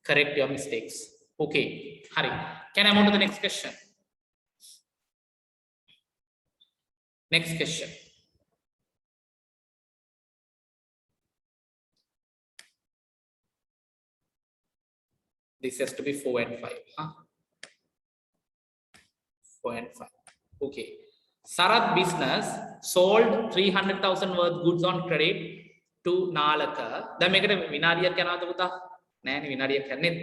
Correct your mistakes. Okay. Hari, can I move to the next question? Next question. This has to be 4 and 5. Huh? 4 and 5. Okay. Sarath business sold 300,000 worth goods on credit to Nalaka. Then make it a Vinadiya Kanata. Nan Vinadiya Kanit.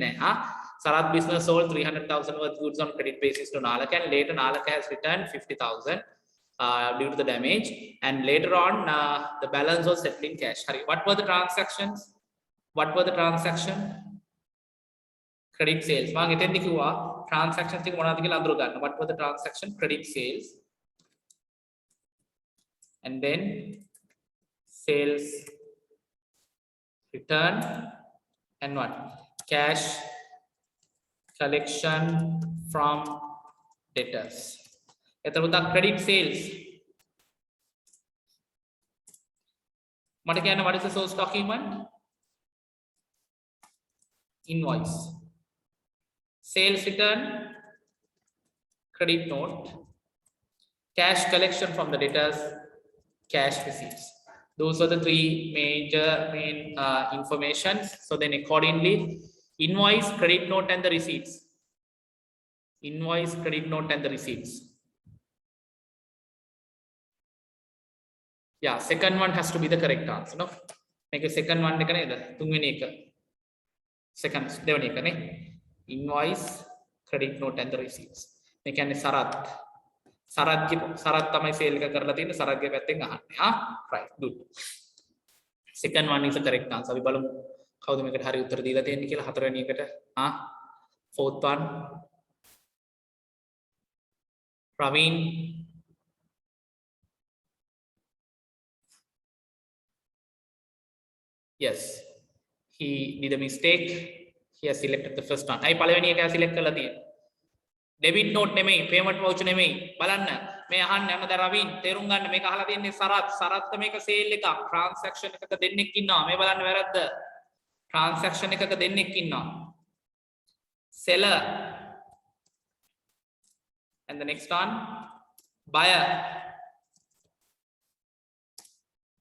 Sarath business sold 300,000 worth goods on credit basis to Nalaka, and later Nalaka has returned 50,000 due to the damage. And later on, the balance was settled in cash. What were the transactions? What were the transactions? Credit sales. Transactions. What were the transaction? Credit sales. And then sales return and what? Cash collection from debtors. Credit sales. What is the source document? Invoice. Sales return, credit note, cash collection from the debtors, cash receipts. Those are the three main informations. So then accordingly, invoice, credit note and the receipts. Invoice, credit note and the receipts. Yeah, second one has to be the correct answer. No? Make a second one. Second, invoice, credit note and the receipts. Make an Sarath. Sarath tamai sale ka karla tiyena, Sarath ge patten ahanne. Right, good. Second one is the correct answer. Abi balamu kawuda meකට hari uttara dila tiyenne kiyala hatarwani ekata. Fourth one. Praveen. Yes, he did a mistake. He has selected the first one. I palawani එක select කරලා තියෙනවා. Debit note නෙමෙයි, payment voucher නෙමෙයි. බලන්න මේ අහන්න හැමදාම රවීන් තේරුම් ගන්න මේක අහලා තියෙන්නේ සරත් මේක sale එකක්. transaction එකක දෙන්නෙක් ඉන්නවා. මේ බලන්න වැරද්ද. transaction එකක දෙන්නෙක් ඉන්නවා. Seller. And the next one, buyer.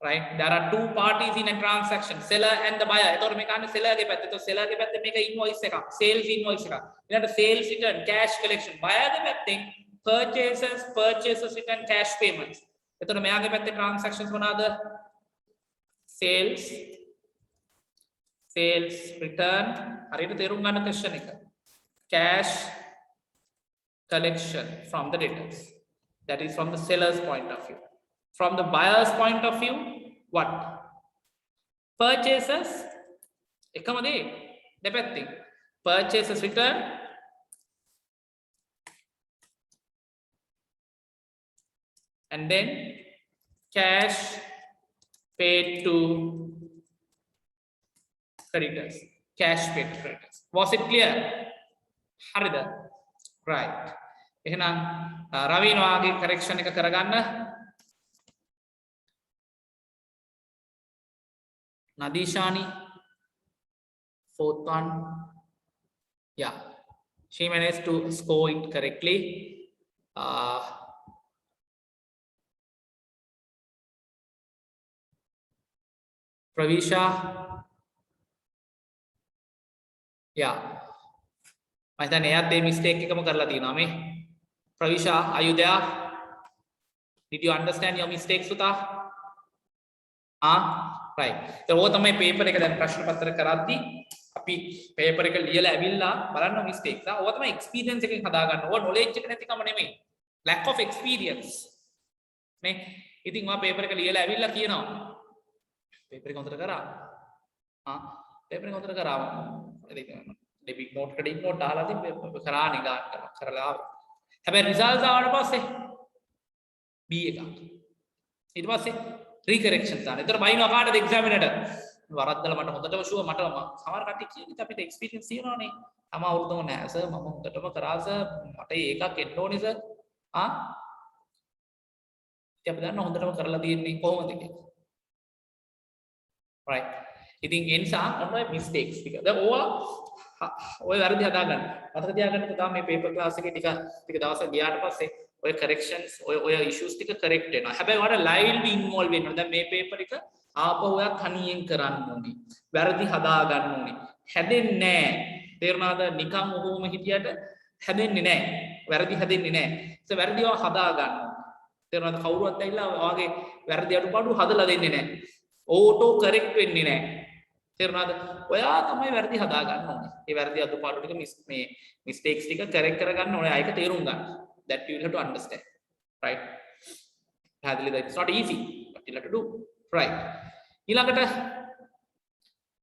Right? There are two parties in a transaction, seller and the buyer. එතකොට මේක අහන්නේ seller ගේ පැත්ත. එතකොට seller ගේ පැත්තේ මේක invoice එකක්, sales invoice එකක්. ඊළඟට sales return, cash collection. Buyer ගේ පැත්තෙන් purchases return, cash payments. එතකොට මෙයාගේ පැත්තේ transactions මොනවාද? Sales return. හරියට තේරුම් ගන්න question එක. Cash collection from the debtors. That is from the seller's point of view. From the buyer's point of view, what? Purchases, purchases return, and then cash paid to creditors. Cash paid to creditors. Was it clear? Harida. right එහෙනම් රවීන වාගේ correction එක කරගන්න Nadishani fourth one yeah she managed to score it correctly Pravisha yeah I හිතන්නේ එයාත් ඒ mistake එකම කරලා තියෙනවා මේ Pravisha are you there did you understand your mistakes Sutha right so ඔය තමයි paper එක දැන් ප්‍රශ්න පත්‍ර කරද්දී අපි paper එක ලියලා ඇවිල්ලා බලන්න mistakes ඔය තමයි experience එකෙන් හදා ගන්න ඕන knowledge එක නැතිකම නෙමෙයි lack of experience නේ ඉතින් ඔය paper එක ලියලා ඇවිල්ලා කියනවා paper එක හොඳට කරා paper එක හොඳට කරා debit note credit note දාලා තිබ්බේ කරා නිගා කරලා හැබැයි results ආවට පස්සේ B එකක් ඊට පස්සේ recorrection දාන්න. ඒතර බයිනවා කාටද examiner ට? වරද්දලා මට හොඳටම ෂුවර් මට සමහර කට්ටිය කියන්නේ අපිට experience තියෙනවානේ. තම අවුරුද්දම නෑ සර් මම හොඳටම කරා සර් මට ඒකක් එන්න ඕනේ සර්. ඉතින් අපි දන්න හොඳටම කරලා තියෙන්නේ කොහොමද කියලා. right. ඉතින් ඒ නිසා ඔන්න mistakes ටික. දැන් ඔය වැරදි හදා ගන්න. මතක තියාගන්න තාම මේ paper class එකේ ටික දවසක් ගියාට පස්සේ ඔය corrections ඔය issues ටික correct වෙනවා. හැබැයි ඔයාලා lively involve වෙන්න ඕනේ. දැන් මේ paper එක ආපහු ඔයා තනියෙන් කරන්න ඕනේ. වැරදි හදා ගන්න ඕනේ. හැදෙන්නේ නැහැ. තේරුණාද? නිකන් ඔහොම හිටියට හැදෙන්නේ නැහැ. වැරදි හැදෙන්නේ නැහැ. ඒ වැරදි ඔයා හදා ගන්න ඕනේ. තේරුණාද? කවුරුවත් ඇවිල්ලා ඔයාගේ වැරදි අඩුපාඩු හදලා දෙන්නේ නැහැ. auto correct වෙන්නේ නැහැ. තේරුණාද? ඔයා තමයි වැරදි හදා ගන්න ඕනේ. ඒ වැරදි අඩුපාඩු ටික මේ mistakes ටික correct කරගන්න ඕනේ. ඒක තේරුම් ගන්න. That you will have to understand, right? It's not easy, but you'll have to do, right? ඊළඟට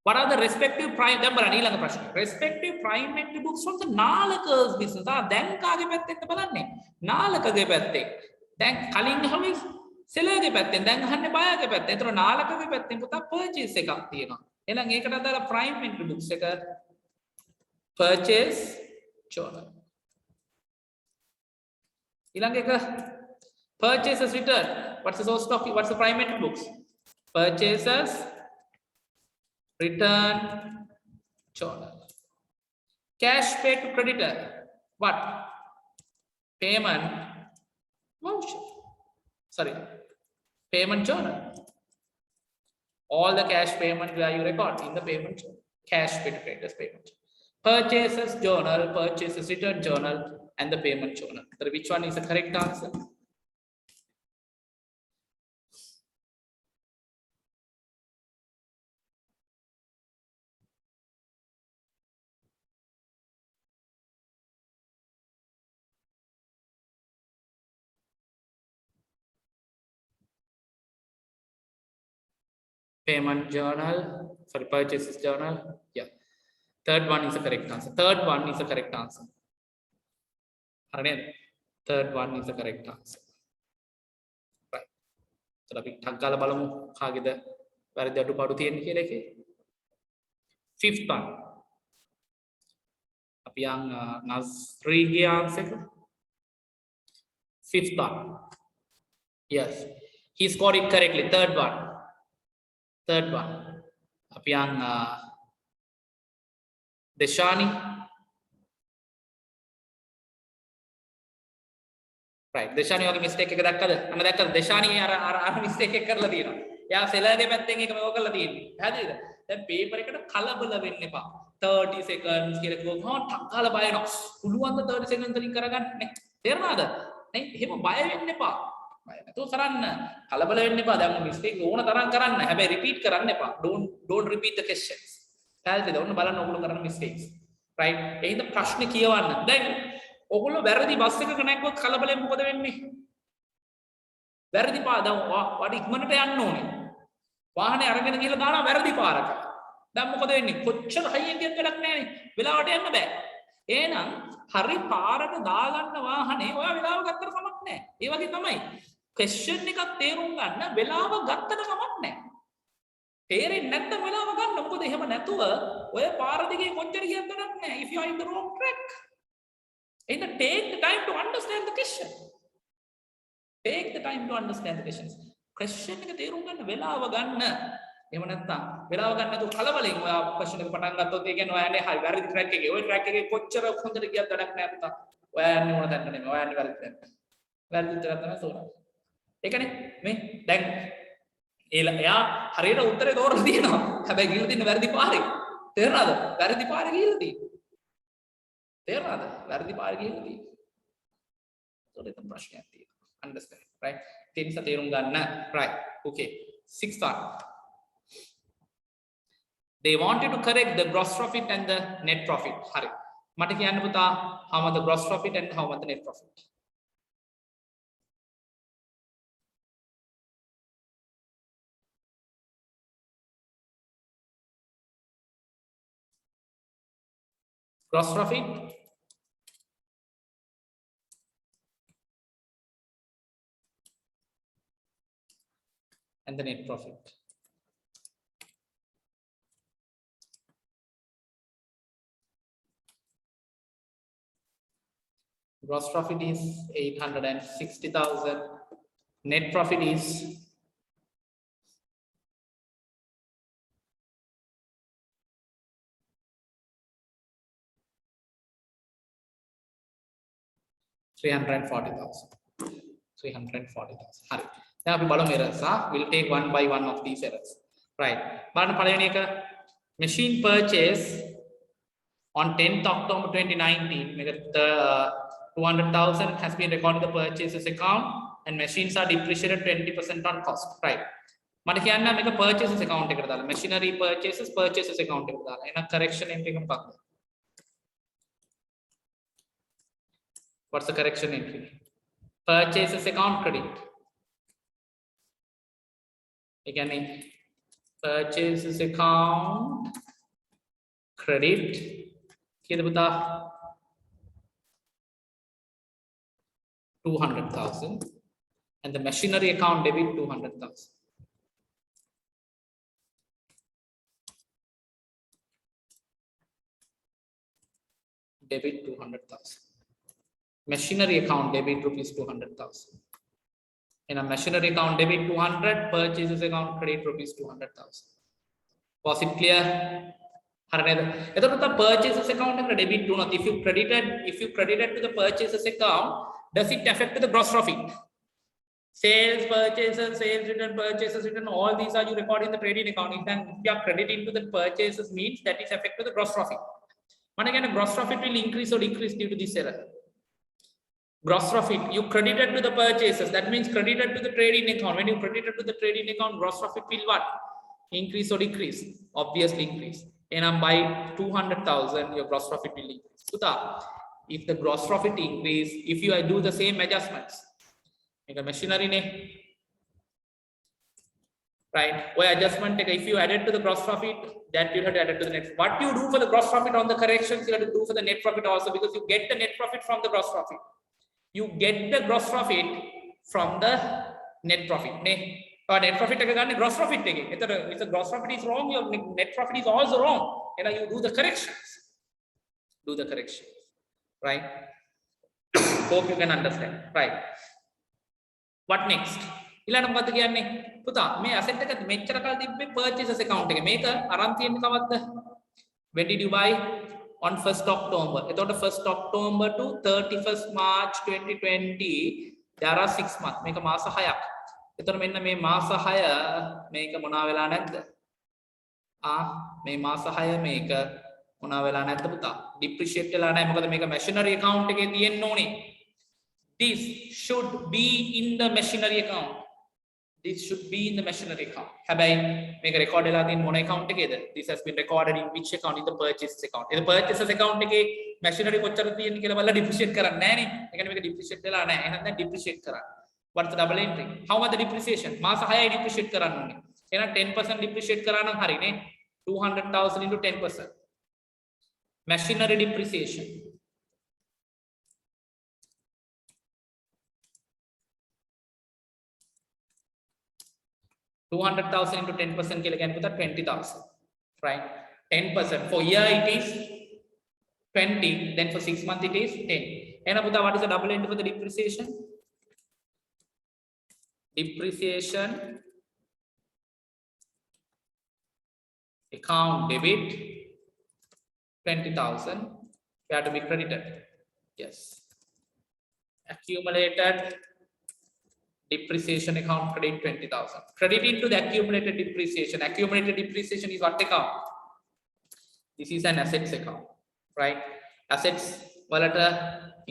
what are the respective prime දැන් බලන්න ඊළඟ ප්‍රශ්නේ. Respective prime entry books from the නාලකස් business. දැන් කාගේ පැත්තෙන්ද බලන්නේ? නාලකගේ පැත්තෙන්. දැන් කලින් අහුවේ සෙලර්ගේ පැත්තෙන්. දැන් අහන්නේ බයර්ගේ පැත්තෙන්. ඒතර නාලකගේ පැත්තෙන් පුතා purchase එකක් තියෙනවා. එහෙනම් ඒකට අදාළ prime entry books එක purchase journal. ඊළඟ එක purchases return. What's the source stock? What's the prime entry books? Purchases return journal. Cash paid to creditor. What? Payment voucher. Sorry. Payment journal. All the cash payment where you record in the payment journal. Cash paid to creditors payment. Purchases journal, purchases return journal, and the payment journal. So which one is the correct answer? Payment journal, sorry, purchases journal. Yeah. Third one is the correct answer. Third one is the correct answer. Third one is the correct answer. Right. So අපි ටක් ගාලා බලමු කාගේද වැරදි අඩුපාඩු තියෙන්නේ කියලා එකේ. Fifth one. අපි යන් නස්රීගේ answer එක. Fifth one. Yes. He scored it correctly. Third one. Third one. අපි යන් Deshani. Right. Deshani වගේ mistake එක දැක්කද? අන්න දැක්කද? Deshani අර mistake එක කරලා තියෙනවා. එයා සෙලර්ගේ පැත්තෙන් එක මේක කරලා තියෙන්නේ. පැහැදිලිද? දැන් paper එකට කලබල වෙන්න එපා. 30 seconds කියලා කිව්වොත් ටක් ගාලා බය වෙනවා. පුළුවන් ද 30 seconds වලින් කරගන්න නේ. තේරුණාද? නේ එහෙම බය වෙන්න එපා. බය නැතුව කරන්න. කලබල වෙන්න එපා. දැන් mistake ඕන තරම් කරන්න. හැබැයි repeat කරන්න එපා. Don't repeat the questions. පැහැදිලිද? ඔන්න බලන්න ඔයගොල්ලෝ කරන mistakes. right? එහෙනම් ප්‍රශ්න කියවන්න. දැන් ඔගොල්ලෝ වැරදි බස් එකක නැග්ගොත් කලබලෙන් මොකද වෙන්නේ? වැරදි පාර දැන් වාට ඉක්මනට යන්න ඕනේ. වාහනේ අරගෙන ගිහලා දානවා වැරදි පාරක. දැන් මොකද වෙන්නේ? කොච්චර හයියෙන් ගියත් වැඩක් නැහැ නේ. වෙලාවට යන්න බෑ. එහෙනම් හරි පාරට දාගන්න වාහනේ ඔයා වෙලාව ගත්තට කමක් නැහැ. ඒ වගේ තමයි. ක්වෙස්චන් එකක් තේරුම් ගන්න වෙලාව ගත්තට කමක් නැහැ. තේරෙන්නේ නැත්නම් වෙලාව ගන්න. මොකද එහෙම නැතුව ඔය පාර දිගේ කොච්චර ගියත් වැඩක් නැහැ. if you are in the wrong track. Either take the time to understand the question. Take the time to understand the questions. Question එක තේරුම් ගන්න වෙලාව ගන්න. එහෙම නැත්නම් වෙලාව ගන්න නැතුව කලබලෙන් ඔයා question එක පටන් ගත්තොත් ඒ කියන්නේ ඔයානේ හරි වැරදි track එකේ. ওই track එකේ කොච්චර හොඳට ගියත් වැඩක් නැහැ පුතා. ඔයා යන්නේ මොන තැනට නෙමෙයි. ඔයා යන්නේ වැරදි තැනට. වැරදි උත්තර තමයි තෝරන්නේ. ඒකනේ මේ දැන් එයා හරියට උත්තරේ තෝරලා තියෙනවා. හැබැයි ගිහලා තියෙන වැරදි පාරේ. තේරෙනවද? වැරදි පාරේ ගිහලා තියෙන්නේ. තේරෙනවද? වැරදි පාරේ ගිහලා තියෙන්නේ. ඒකට ප්‍රශ්නයක් තියෙනවා. Understand, right? Things are තේරුම් ගන්න. Right. Okay. Sixth one. They wanted to correct the gross profit and the net profit. හරි. මට කියන්න පුතා how much the gross profit and how much the net profit. Gross profit and the net profit. Gross profit is 860,000. Net profit is 340,000. 340,000. හරි. දැන් අපි බලමු errors. We'll take one by one of these errors. Right. බලන්න පළවෙනි එක machine purchase on 10th October 2019. මේක 200,000 has been recorded in the purchases account and machines are depreciated 20% on cost. Right. මට කියන්න මේක purchases account එකට දාලා machinery purchases account එකට දාලා. එහෙනම් correction entry එක මොකක්ද? What's the correction entry? Purchases account credit. Again, purchases account credit. Kida buta 200,000 and the machinery account debit 200,000. Debit 200,000. Machinery account debit rupees 200,000. In a machinery account debit 200, purchases account credit rupees 200,000. Was it clear? The purchases account and the debit do not. If you credited to the purchases account, does it affect the gross profit? Sales, purchases, sales return, purchases return, all these are you record in the trading account. If you are crediting to the purchases means that is affect to the gross profit. But again, the gross profit will increase or decrease due to this error. Gross profit, you credited to the purchases, that means credited to the trading account. When you credited to the trading account, gross profit will what? Increase or decrease? Obviously increase. And by 200,000, your gross profit will increase. If the gross profit increase, if you do the same adjustments, make a machinery, right? Where adjustment, if you added to the gross profit, that you have to add to the net. What you do for the gross profit on the corrections, you have to do for the net profit also, because you get the net profit from the gross profit. You get the gross profit from the net profit. Net profit gross profit. If the gross profit is wrong, your net profit is also wrong. And you do the corrections. Do the corrections. Right? Hope you can understand. Right. What next? ඊළඟ මොකද්ද කියන්නේ? පුතා මේ asset එක මෙච්චර කල් තිබ්බේ purchases account එකේ. මේක අරන් තියෙන්නේ කවද්ද? When did you buy? On 1st October. එතකොට 1st October to 31st March 2020 there are 6 months. මේක මාස 6ක්. එතකොට මෙන්න මේ මාස 6 මේක මොනවා වෙලා නැද්ද? මේ මාස 6 මේක මොනවා වෙලා නැද්ද පුතා? depreciate වෙලා නැහැ. මොකද මේක machinery account එකේ තියෙන්න ඕනේ. This should be in the machinery account. This should be in the machinery account. හැබැයි මේක record වෙලා තියෙන මොන account එකේද? This has been recorded in which account? In the purchases account. In the purchases account එකේ machinery කොච්චර තියෙන්නේ කියලා බලලා depreciate කරන්නේ නැහැ නේ. ඒ කියන්නේ මේක depreciate වෙලා නැහැ. එහෙනම් දැන් depreciate කරන්න. What's the double entry? How much the depreciation? මාස 6යි depreciate කරන්න ඕනේ. එහෙනම් 10% depreciate කරා නම් හරිනේ. 200,000 into 10%. Machinery depreciation. $200,000 into 10% කියලා කියන්නේ පුතා 20,000. Right? 10%. For year it is 20. Then for 6 months it is 10. එහෙනම් පුතා what is the double entry for the depreciation? Depreciation account debit 20,000 where to be credited. Yes. Accumulated depreciation account credit 20,000. Credit into the accumulated depreciation. Accumulated depreciation is what account? This is an assets account, right? Assets වලට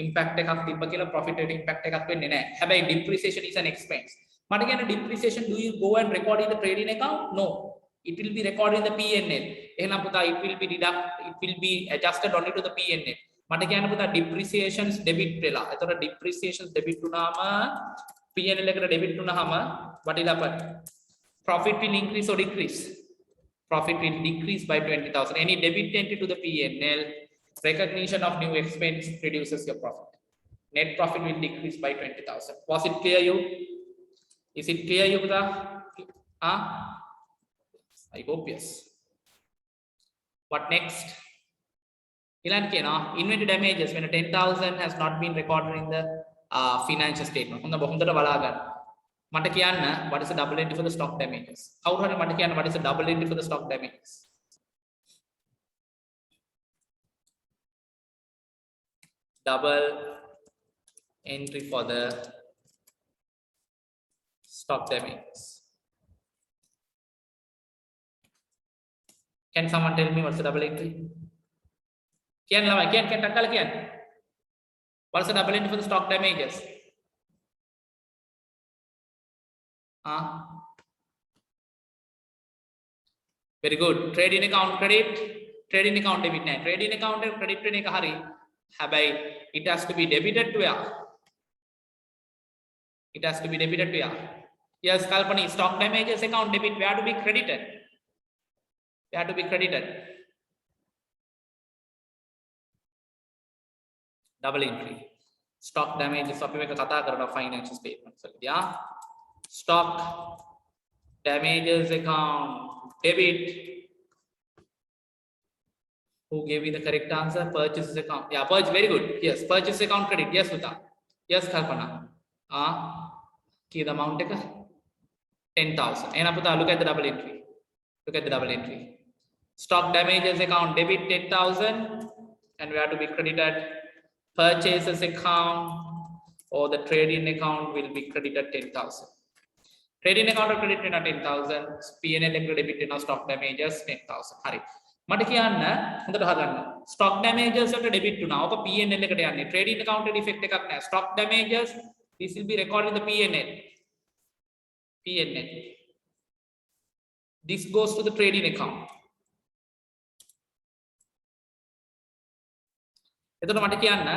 impact එකක් තිබ්බ කියලා profit එකට impact එකක් වෙන්නේ නැහැ. හැබැයි depreciation is an expense. මට කියන්නේ depreciation do you go and record in the trading account? No. It will be recorded in the P&L. එහෙනම් පුතා it will be adjusted only to the P&L. මට කියන්න පුතා depreciations debit වෙලා. එතකොට depreciations debit වුණාම P&L එකට debit වුණාම what will happen? Profit will increase or decrease? Profit will decrease by 20,000. Any debit entry to the P&L, recognition of new expense reduces your profit. Net profit will decrease by 20,000. Was it clear you? Is it clear you Buddha? I hope yes. What next? Inventory damages when 10,000 has not been recorded in the financial statement. What is the double entry for the stock damages? What is the double entry for the stock damages? Double entry for the stock damages. Can someone tell me what's the double entry? What's the double entry for the stock damages? Very good. Trading account credit, trading account debit. Trading account credit වෙන එක හරි. හැබැයි it has to be debited to where? It has to be debited to where? Yes, Kalpani, stock damages account debit where to be credited? Where to be credited? Double entry. Stock damages අපි මේක කතා කරනවා financial statements වලදී. Stock damages account debit. Who gave me the correct answer? Purchases account. Yeah, purchase. Very good. Yes, purchase account credit. Yes, Uta. Yes, Kalpana. Key the amount 10,000. And Aputa, look at the double entry. Look at the double entry. Stock damages account debit 10,000 and we have to be credited. Purchases account or the trading account will be credited 10,000. Trading account credit 10,000. P&L debit in stock damages 10,000. Hari. මට කියන්න හොඳට හදන්න stock damages වලට debit වුණා. ඔක P&L එකට යන්නේ. Trading account effect එකක් නැහැ. Stock damages this will be recorded in the P&L. P&L. This goes to the trading account. එතකොට මට කියන්න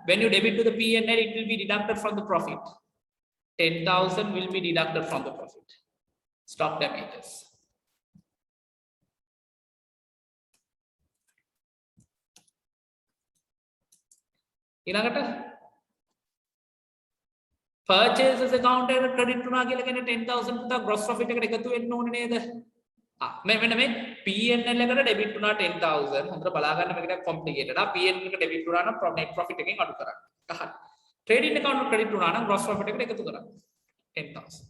when you debit to the P&L it will be deducted from the profit. 10,000 will be deducted from the profit. Stock damages. ඊළඟට purchases account එකට credit වුණා කියලා කියන්නේ 10,000 පුතා gross profit එකට එකතු වෙන්න ඕනේ නේද? මෙන්න මේ P&L එකට debit වුණා 10,000. හොඳට බලා ගන්න මේක ටිකක් complicated. P&L එකට debit වුණා නම් net profit එකෙන් අඩු කරන්න. හරි. Trading account එකට credit වුණා නම් gross profit එකට එකතු කරන්න. 10,000.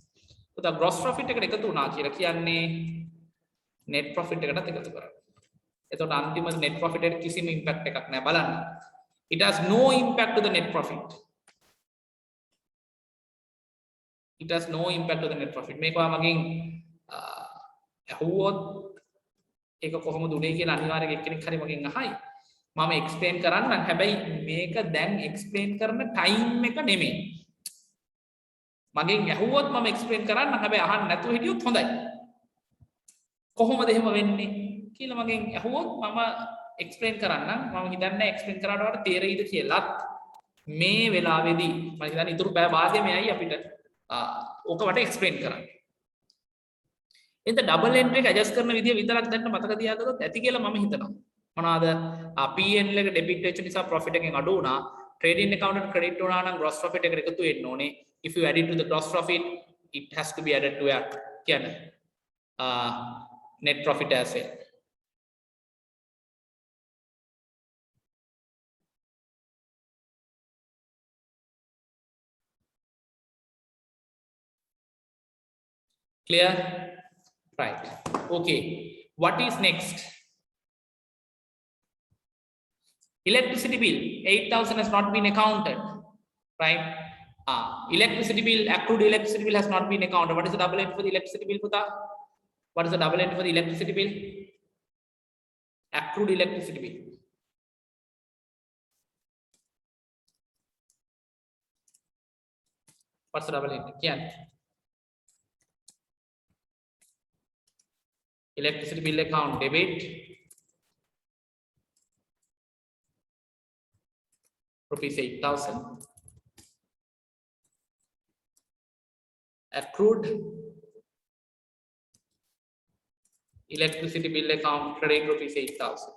පුතා gross profit එකට එකතු වුණා කියලා කියන්නේ net profit එකටත් එකතු කරන්න. එතකොට අන්තිම net profit එකට කිසිම impact එකක් නැහැ බලන්න. It has no impact to the net profit. It has no impact to the net profit. මේක මගෙන් ඇහුවොත් ඒක කොහොමද උනේ කියලා අනිවාර්යයෙන් එක්කෙනෙක් හරි මගෙන් අහයි. මම explain කරන්නම්. හැබැයි මේක දැන් explain කරන time එක නෙමෙයි. මගෙන් ඇහුවොත් මම explain කරන්නම්. හැබැයි අහන්න නැතුව හිටියොත් හොඳයි. කොහොමද එහෙම වෙන්නේ කියලා මගෙන් ඇහුවොත් මම explain කරන්නම්. මම හිතන්නේ explain කරාට වඩා තේරෙයිද කියලාත් මේ වෙලාවේදී මම හිතන්නේ ඉතුරු බය භාගයමයි අපිට ඕකවට explain කරන්න. එතන double entry එක adjust කරන විදිය විතරක් දැන් මතක තියාගත්තොත් ඇති කියලා මම හිතනවා. මොනවාද? P&L එක debit වෙච්ච නිසා profit එකෙන් අඩු වුණා. Trading account එකට credit වුණා නම් gross profit එකට එකතු වෙන්න ඕනේ. If you add it to the gross profit it has to be added to what? කියන්නේ net profit as well. Clear? Right. Okay. What is next? Electricity bill, 8,000 has not been accounted. Right? Electricity bill, accrued electricity bill has not been accounted. What is the double entry for the electricity bill, Puta? What is the double entry for the electricity bill? Accrued electricity bill. What's the double entry? Yeah. Electricity bill account debit rupees 8,000. Accrued electricity bill account credit rupees 8,000.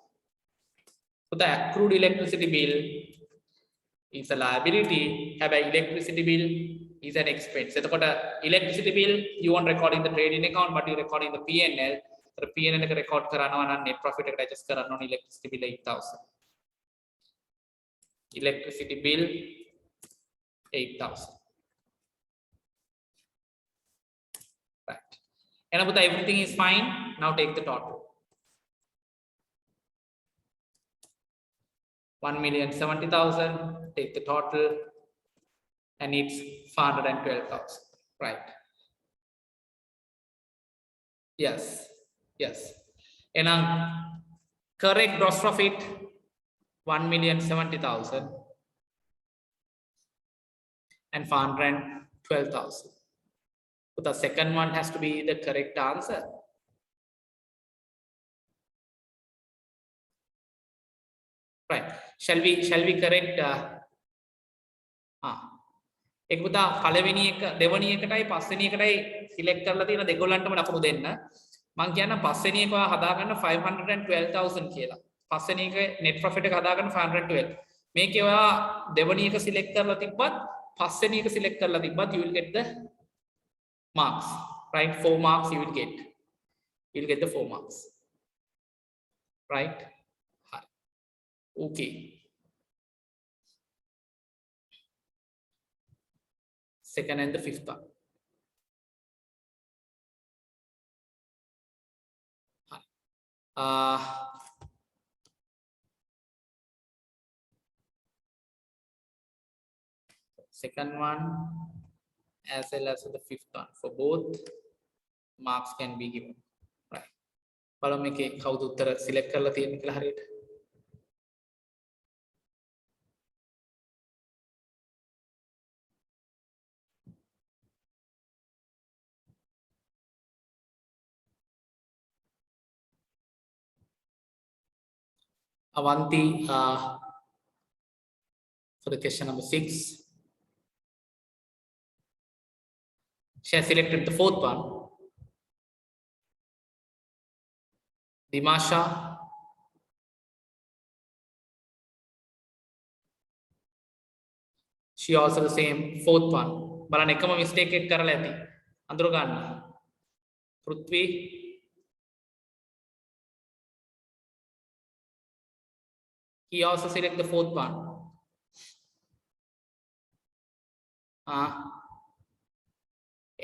So the accrued electricity bill is a liability. Have an electricity bill is an expense. So the electricity bill you won't record in the trading account, but you record in the P&L. The P&L record karana net profit adjust karana on electricity bill 8,000. Electricity bill 8,000. Right. And about everything is fine. Now take the total. 1,70,000. Take the total, and it's 412,000. Right. Yes. Yes. And correct gross profit 1,70,000 and 412,000. So the second one has to be the correct answer. Right. Shall we correct? එක පුතා පළවෙනි එක දෙවෙනි එකටයි පස්වෙනි එකටයි select කරලා තියෙන දෙගොල්ලන්ටම ලකුණු දෙන්න. මම කියන්නම් පස්වෙනි එක හදාගන්න 512,000 කියලා. පස්වෙනි එක net profit එක හදාගන්න 512. මේකේ ඔයා දෙවෙනි එක සිලෙක්ට් කරලා තිබ්බත් පස්වෙනි එක සිලෙක්ට් කරලා තිබ්බත් you will get the marks. Right? 4 marks you will get. You will get the 4 marks. Right? Okay. Second and the fifth one. Second one as well as the fifth one. For both, marks can be given. Right. බලමු මේකේ කවුද උත්තර select කරලා තියෙන්නේ කියලා හරියට. Avanti for the question number 6. She has selected the fourth one. Dimasha. She also the same fourth one. බලන්න එකම mistake එක කරලා ඇති. අඳුර ගන්න. පෘථ්වි. He also select the fourth one.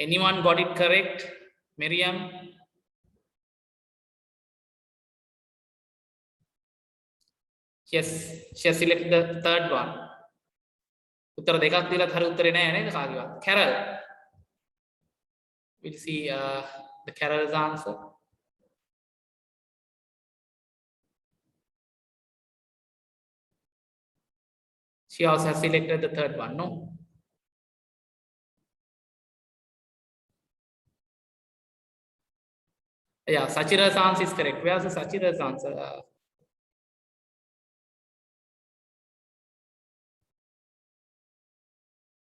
Anyone got it correct? Miriam? Yes, she has selected the third one. උත්තර දෙකක් දීලා හරි උත්තරේ නෑ නේද කාගේවත්? Carol. We'll see the Carol's answer. She also has selected the third one, no? Yeah, Sachira's answer is correct. Where's the Sachira's answer?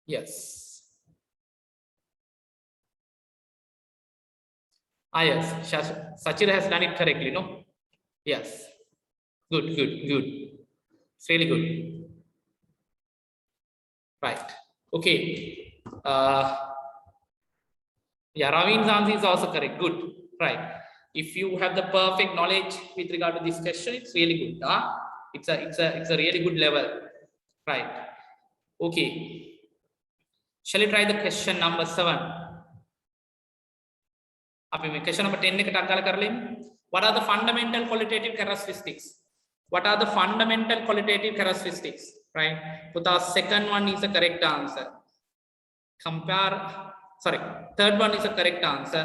Yes. Yes. Sachira has done it correctly, no? Yes. Good. It's really good. Right. Okay. Yeah, Ravin's answer is also correct. Good. Right. If you have the perfect knowledge with regard to this question, it's really good. It's a really good level. Right. Okay. Shall we try the question number 7? අපි මේ question number 10 එකට අග්ගල කරලා ඉමු. What are the fundamental qualitative characteristics? What are the fundamental qualitative characteristics? Right? Putha, second one is the correct answer. Third one is the correct answer.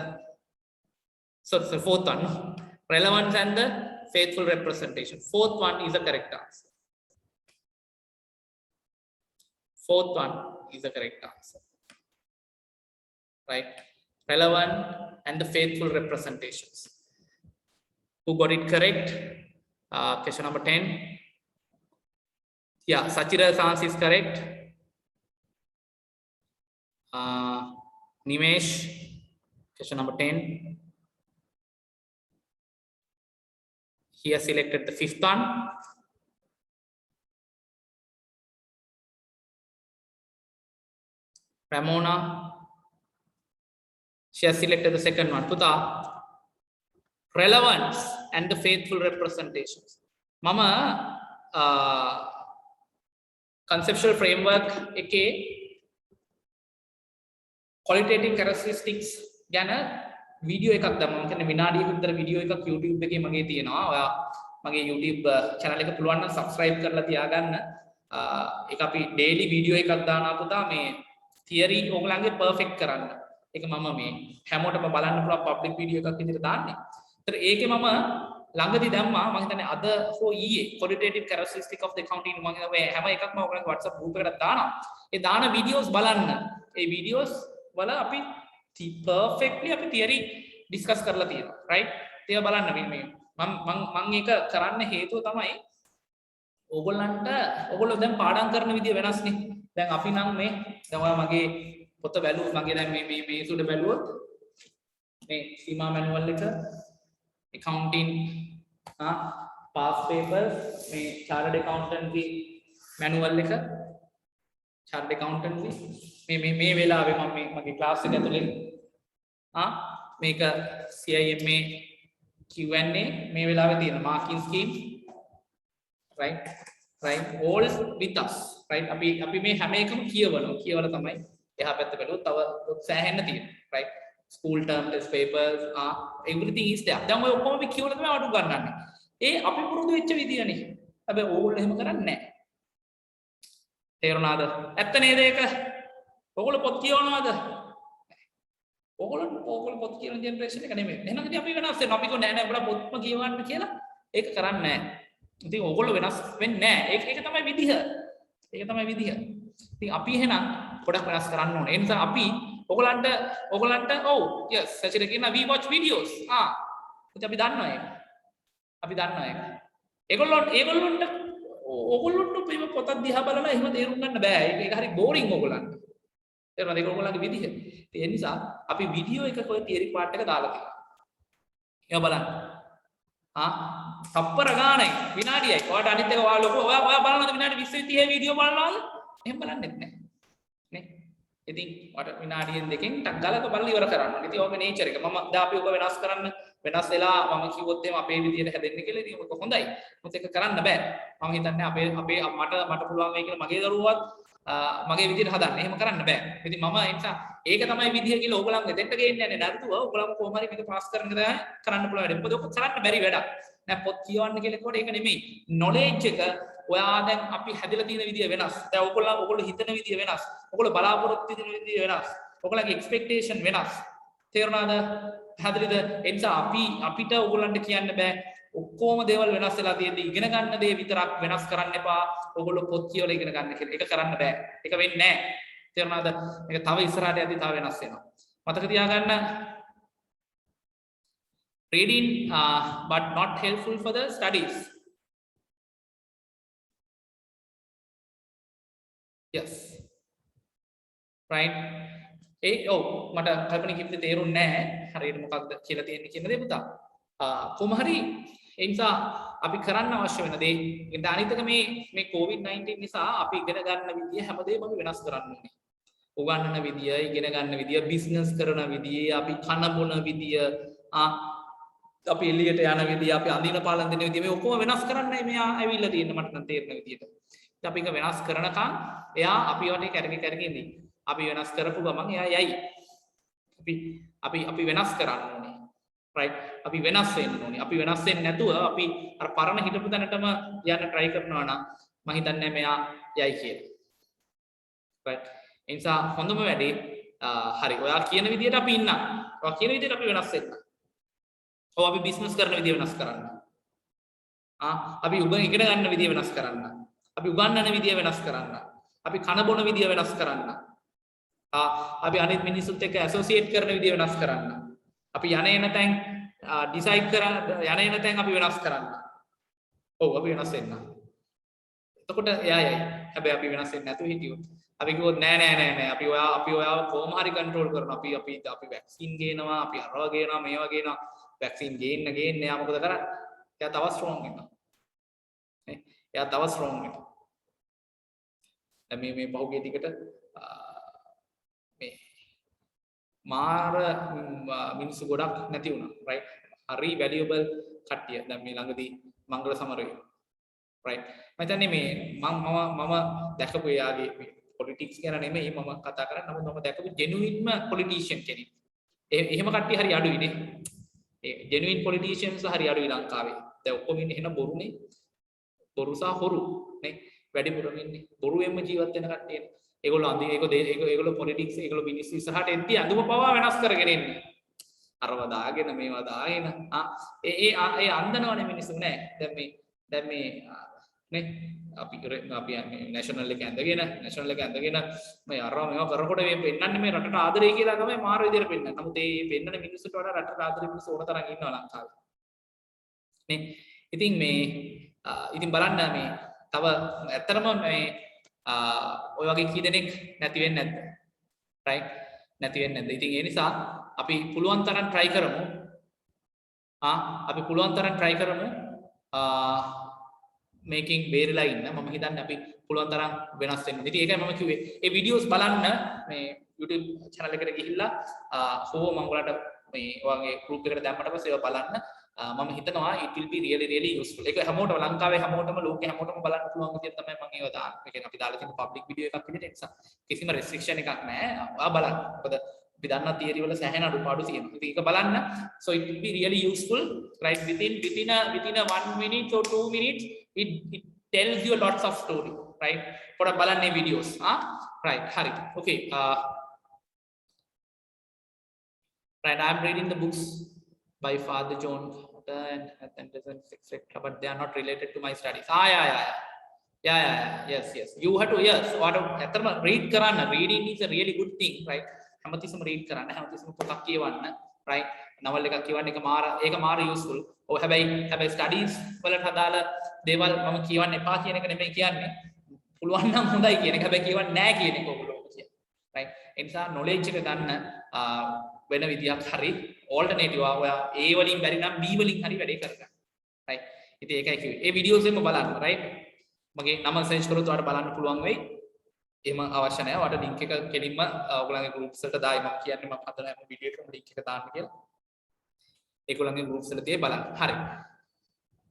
So fourth one, relevance and the faithful representation. Fourth one is the correct answer. Fourth one is the correct answer. Right? Relevant and the faithful representations. Who got it correct? Question number 10. Yeah, Sachira's answer is correct. Nimesh, question number 10. He has selected the fifth one. Ramona, she has selected the second one. Putha, relevance and the faithful representations. Mama, conceptual framework eke qualitative characteristics ගැන video එකක් දැම්මම මම කියන්නේ විනාඩියක විතර video එකක් YouTube එකේ මගේ තියෙනවා. ඔයා මගේ YouTube channel එක පුළුවන් නම් subscribe කරලා තියාගන්න. ඒක අපි daily වීඩියෝ එකක් දානවා පුතා මේ theory ඕගලන්ගේ perfect කරන්න. ඒක මම මේ හැමෝටම බලන්න පුළුවන් public වීඩියෝ එකක් විදිහට දාන්නේ. ඒතර ඒකේ මම ළඟදී දැම්මා මම හිතන්නේ අද හෝ ඊයේ qualitative characteristic of the accounting මම හිතුවා හැම එකක්ම ඔයගොල්ලන්ගේ WhatsApp group එකට දානවා. ඒ දාන videos බලන්න. ඒ videos වල අපි perfectly අපි theory discuss කරලා තියෙනවා. right? ඒක බලන්න මේ මම ඒක කරන්න හේතුව තමයි ඕගොල්ලෝ දැන් පාඩම් කරන විදිය වෙනස්නේ. දැන් අපි නම් මේ දැන් ඔයා මගේ පොත බැලුවොත් මගේ දැන් මේ සුඩ බැලුවොත් මේ සීමා මැනුවල් එක accounting past papers මේ chartered accountancy manual එක chartered accountancy මේ වෙලාවේ මම මගේ class එක ඇතුලේ මේක CIMA Q&A මේ වෙලාවේ තියෙන marking scheme right all with us right අපි මේ හැම එකම කියවලා තමයි එහා පැත්ත බැලුවොත් තව සෑහෙන්න තියෙනවා right school term test papers everything is there. දැන් ඔය ඔක්කොම අපි කියවලා තමයි අඩු ගන්නන්නේ. ඒ අපි පුරුදු වෙච්ච විදියනේ. හැබැයි ඕගොල්ලෝ එහෙම කරන්නේ නැහැ. තේරුණාද? ඇත්ත නේද ඒක? ඕගොල්ලෝ පොත් කියවනවද? ඕගොල්ලෝ පොත් කියවන ජෙනරේෂන් එක නෙමෙයි. එහෙනම් ඉතින් අපි වෙනස් වෙනවා. අපි කිව්ව නෑ ඔයගොල්ලෝ පොත්ම කියවන්න කියලා. ඒක කරන්නේ නැහැ. ඉතින් ඕගොල්ලෝ වෙනස් වෙන්නේ නැහැ. ඒක තමයි විදිහ. ඉතින් අපි එහෙනම් පොඩක් වෙනස් කරන්න ඕනේ. ඒ නිසා අපි ඔයගොල්ලන්ට yes සචිර කියන we watch videos ඉතින් අපි දන්නවා ඒක. ඒගොල්ලොන්ට මේ පොතක් දිහා බලලා එහෙම තේරුම් ගන්න බෑ. ඒක හරි බෝරින් ඔයගොල්ලන්ට. තේරුණාද? ඒක ඔයගොල්ලන්ගේ විදිහ. ඒ නිසා අපි වීඩියෝ එකක ඔය තියරි පාර්ට් එක දාලා තියෙනවා. ඒක බලන්න. තප්පර ගානේ විනාඩියයි. ඔයාලට අනිත් එක ඔයා බලනද විනාඩි 20 30 වීඩියෝ බලනවද? එහෙම බලන්නෙත් නෑ. නේ? ඉතින් මට විනාඩියෙන් දෙකෙන් ටක් ගාලා බලලා ඉවර කරන්න ඕනේ. ඉතින් ඔබේ නේචර් එක මම දැන් අපි ඔබ වෙනස් කරන්න වෙනස් වෙලා මම කිව්වොත් එහෙම අපේ විදියට හැදෙන්න කියලා ඉතින් ඔක හොඳයි. මොකද ඒක කරන්න බෑ. මම හිතන්නේ මට පුළුවන් වෙයි කියලා මගේ දරුවවත් මගේ විදියට හදන්න. එහෙම කරන්න බෑ. ඉතින් මම ඒ නිසා ඒක තමයි විදිය කියලා ඕගලන් දෙන්න ගේන්නේ නැහැ නේද? ඕගලන් කොහොම හරි මේක පාස් කරන්න කරන්න පුළුවන් වැඩ. මොකද ඔක කරන්න බැරි වැඩක්. නෑ පොත් කියවන්න කියලා කොට ඒක නෙමෙයි. knowledge එක ඔයා දැන් අපි හැදලා තියෙන විදිය වෙනස්. දැන් ඔයගොල්ලෝ හිතන විදිය වෙනස්. ඔයගොල්ලෝ බලාපොරොත්තු වෙන විදිය වෙනස්. ඔයගොල්ලන්ගේ expectation වෙනස්. තේරුණාද? හැදෙලිද? ඒ නිසා අපිට ඔයගොල්ලන්ට කියන්න බෑ. ඔක්කොම දේවල් වෙනස් වෙලා තියෙද්දි ඉගෙන ගන්න දේ විතරක් වෙනස් කරන්න එපා. ඔයගොල්ලෝ පොත් කියවලා ඉගෙන ගන්න කියලා. ඒක කරන්න බෑ. ඒක වෙන්නේ නැහැ. තේරුණාද? මේක තව ඉස්සරහට යද්දි තව වෙනස් වෙනවා. මතක තියාගන්න reading but not helpful for the studies. Yes. Right? මට කල්පනා කිව්වේ තේරුන්නේ නැහැ. හරියට මොකක්ද කියලා තියෙන්නේ කියන දේ පුතා. කොහොම හරි ඒ නිසා අපි කරන්න අවශ්‍ය වෙන දේ ඉතින් අනිත් එක මේ COVID-19 නිසා අපි ඉගෙන ගන්න විදිය හැමදේම අපි වෙනස් කරන්න ඕනේ. උගන්වන විදිය, ඉගෙන ගන්න විදිය, බිස්නස් කරන විදිය, අපි කන බොන විදිය, අපි එළියට යන විදිය, අපි අඳින පාලන දෙන විදිය මේ ඔක්කොම වෙනස් කරන්නයි මෙයා ඇවිල්ලා තියෙන්නේ මට නම් තේරෙන විදියට. ඉතින් අපි ඒක වෙනස් කරනකම් එයා අපි වටේ කැරකි ඉඳි. අපි වෙනස් කරපු ගමන් එයා යයි. අපි වෙනස් කරන්න ඕනේ. right අපි වෙනස් වෙන්න ඕනේ අපි වෙනස් වෙන්නේ නැතුව අපි අර පරණ හිටපු තැනටම යන්න try කරනවා නම් මම හිතන්නේ මෙයා යයි කියලා right ඒ නිසා හොඳම වැඩේ හරි ඔයා කියන විදිහට අපි ඉන්න ඔයා කියන විදිහට අපි වෙනස් වෙන්න ඔව් අපි බිස්නස් කරන විදිහ වෙනස් කරන්න අපි ඉගෙන ගන්න විදිය වෙනස් කරන්න. අපි උගන්වන විදිය වෙනස් කරන්න. අපි කන බොන විදිය වෙනස් කරන්න. අපි අනිත් මිනිස්සුත් එක්ක ඇසෝසියේට් කරන විදිය වෙනස් කරන්න. අපි යන එන තැන් ඩිසයිඩ් කරන යන එන තැන් අපි වෙනස් කරන්න. ඔව් අපි වෙනස් වෙන්න. එතකොට එයායි. හැබැයි අපි වෙනස් වෙන්නේ නැතුව හිටියොත් අපි කිව්වොත් නෑ අපි ඔයාව කොහොම හරි කන්ට්‍රෝල් කරනවා. අපි වැක්සින් ගේනවා, අපි අරව ගේනවා, මේවා ගේනවා. වැක්සින් ගේන්න එයා මොකද කරන්නේ? එයා තව ස්ට්‍රෝං වෙනවා. එයා තව ස්ට්‍රෝං වෙනවා. දැන් මේ පහුගිය ටිකට මේ මාර මිනිස්සු ගොඩක් නැති වුණා. right? හරි වැලියබල් කට්ටිය. දැන් මේ ළඟදී මංගල සමරේ. right? මම හිතන්නේ මේ මම දැකපු එයාගේ පොලිටික්ස් ගැන නෙමෙයි මම කතා කරන්නේ. නමුත් මම දැකපු ජෙනුයින්ම පොලිටිෂියන් කෙනෙක්. එහෙම කට්ටිය හරි අඩුයි නේ. ඒ ජෙනුයින් පොලිටිෂියන්ස් හරි අඩුයි ලංකාවේ. දැන් ඔක්කොම ඉන්නේ එහෙනම් බොරුනේ. බොරු සහ හොරු නේ වැඩිපුරම ඉන්නේ. බොරුවෙන්ම ජීවත් වෙන කට්ටියනේ. ඒගොල්ලෝ පොලිටික්ස් ඒගොල්ලෝ මිනිස්සු ඉස්සරහට එද්දී අඳුම පවා වෙනස් කරගෙන එන්නේ. අරව දාගෙන මේවා දාගෙන ඒ අන්දනවනේ මිනිස්සු නෑ. දැන් මේ නේ අපි නැෂනල් එක ඇඳගෙන මේ අරව මේවා කරකොට මේ පෙන්නන්නේ මේ රටට ආදරේ කියලා තමයි මාර විදියට පෙන්නන්නේ. නමුත් මේ පෙන්නන මිනිස්සුන්ට වඩා රටට ආදරේ මිනිස්සු ඕන තරම් ඉන්නවා ලංකාවේ. නේ ඉතින් බලන්න මේ තව ඇත්තටම මේ ඔය වගේ කී දෙනෙක් නැති වෙන්නේ නැද්ද? right? නැති වෙන්නේ නැද්ද? ඉතින් ඒ නිසා අපි පුළුවන් තරම් try කරමු. අපි පුළුවන් තරම් try කරමු මේකින් බේරලා ඉන්න. මම හිතන්නේ අපි පුළුවන් තරම් වෙනස් වෙන්න. ඉතින් ඒකයි මම කිව්වේ. ඒ වීඩියෝස් බලන්න මේ YouTube channel එකට ගිහිල්ලා මම ඔයාලට මේ වගේ group එකට දැම්මට පස්සේ ඒවා බලන්න. මම හිතනවා it will be really useful. ඒක හැමෝටම ලංකාවේ හැමෝටම ලෝකේ හැමෝටම බලන්න පුළුවන් විදිහට තමයි මම ඒව දාන්නේ. ඒ කියන්නේ අපි දාලා තියෙන public video එකක් විදිහට ඒ නිසා කිසිම restriction එකක් නැහැ. ඔයා බලන්න. මොකද අපි දන්නා theory වල සෑහෙන අඩුපාඩු තියෙනවා. ඉතින් ඒක බලන්න. So it will be really useful right within a 1 minute or 2 minutes it tells you lots of story right. පොඩක් බලන්න මේ videos. right හරි. okay right I am reading the books by Father John and etc. but they are not related to my studies. Yes. You have to ඇත්තටම read කරන්න. Reading is a really good thing, right? හැමතිස්සම read කරන්න. හැමතිස්සම පොතක් කියවන්න, right? novel එකක් කියවන්න ඒක මාර useful. ඔය හැබැයි studies වලට අදාළ දේවල් මම කියවන්න එපා කියන එක නෙමෙයි කියන්නේ. පුළුවන් නම් හොඳයි කියන එක. හැබැයි කියවන්න නැහැ කියන එක ඔයගොල්ලෝ කියන්නේ. right? ඒ නිසා knowledge එක ගන්න වෙන විදියක් හරි alternative ඔයා A වලින් බැරි නම් B වලින් හරි වැඩේ කරගන්න. right? ඉතින් ඒකයි කිව්වේ. ඒ videos එකම බලන්න, right? මගේ නම search කරොත් ඔයාලට බලන්න පුළුවන් වෙයි. එහෙම අවශ්‍ය නැහැ. ඔයාලට link එක කෙලින්ම ඔයගොල්ලන්ගේ groups වලට දායි. මම කියන්නේ මම හදන හැම video එකකම link එක දාන්න කියලා. ඒගොල්ලන්ගේ groups වල තියේ බලන්න. හරි.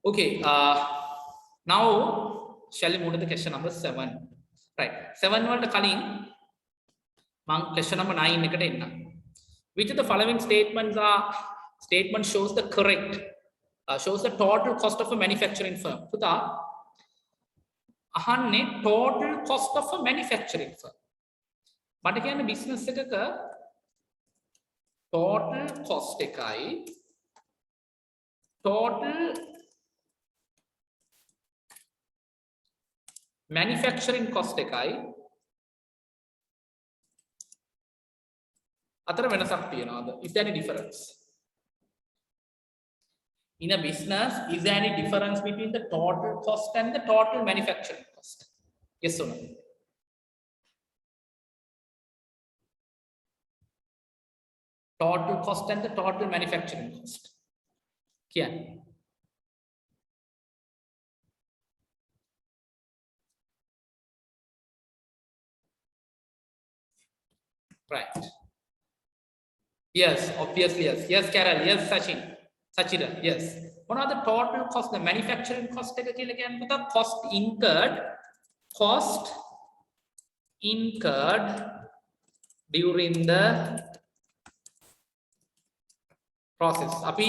okay now shall we move to the question number 7. right. 7 වලට කලින් මම question number 9 එකට එන්නම්. Which of the following statement shows the correct shows the total cost of a manufacturing firm? පුතා අහන්නේ total cost of a manufacturing firm. මට කියන්නේ business එකක total cost එකයි total manufacturing cost එකයි අතර වෙනසක් තියනවාද? Is there any difference? In a business, is there any difference between the total cost and the total manufacturing cost? Yes or no? Total cost and the total manufacturing cost. Yeah. Right. Yes, obviously yes. Yes, Carol. Yes, Sachira. Yes. What are the total cost? The manufacturing cost again with the cost incurred during the process. Api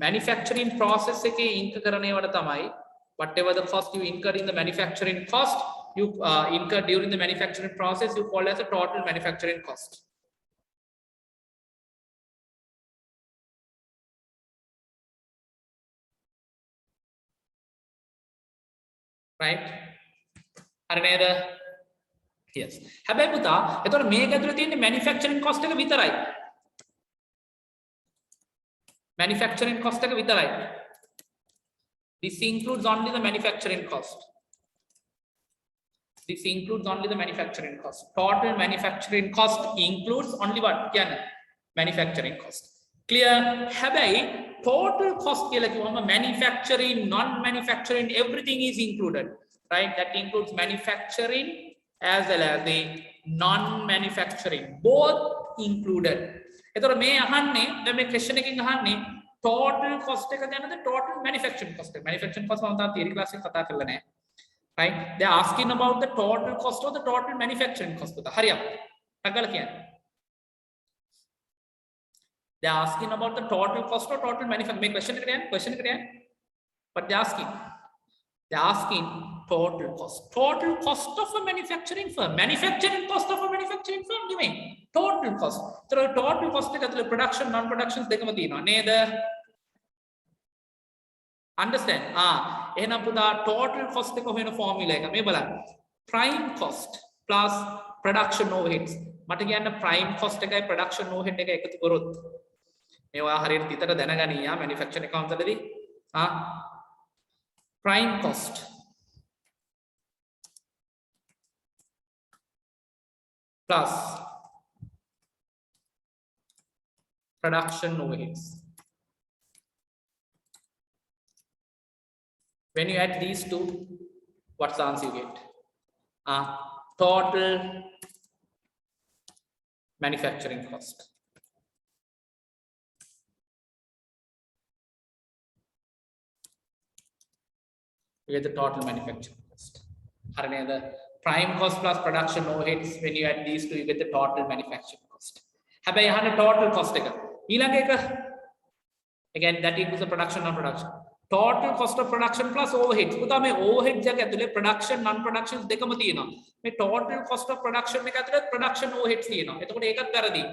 manufacturing process එකේ incur කරන ඒවාට තමයි whatever the cost you incur in the manufacturing cost you incur during the manufacturing process you call as a total manufacturing cost. Right? හරි නේද? Yes. හැබැයි පුතා එතකොට මේක ඇතුලේ තියෙන manufacturing cost එක විතරයි. Manufacturing cost එක විතරයි. This includes only the manufacturing cost. This includes only the manufacturing cost. Total manufacturing cost includes only what? කියන්නේ manufacturing cost. Clear? හැබැයි total cost කියලා කිව්වම manufacturing, non-manufacturing, everything is included. Right? That includes manufacturing as well as the non-manufacturing. Both included. එතකොට මේ අහන්නේ දැන් මේ question එකකින් අහන්නේ total cost එක දැනද total manufacturing cost එක. Manufacturing cost මම තාම theory class එකේ කතා කරලා නැහැ. Right? They are asking about the total cost or the total manufacturing cost. පුතා හරියට. අගල කියන්නේ. They are asking about the total cost or total manufacturing. මේ question එකට යන්න. But they are asking. They are asking total cost. Total cost of a manufacturing firm. Manufacturing cost of a manufacturing firm නෙමෙයි. Total cost. So total cost එක ඇතුලේ production non-productions දෙකම තියෙනවා නේද? Understand? එහෙනම් පුතා total cost එක හොයන formula එක මේ බලන්න. Prime cost plus production overheads. මට කියන්න prime cost එකයි production overhead එක එකතු කරොත් මේවා හරියට විතර දැනගනියා manufacturing accounts වලදී. Prime cost plus production overheads. When you add these two, what's the answer you get? Total manufacturing cost. You get the total manufacturing cost. The prime cost plus production overheads. When you add these two, you get the total manufacturing cost. Have I total cost? Again, that equals the production non-production. Total cost of production plus overheads. පුතා මේ overheads එක ඇතුලේ production non-productions දෙකම තියෙනවා. මේ total cost of production එක ඇතුලේ production overheads තියෙනවා. එතකොට ඒකත් වැරදි.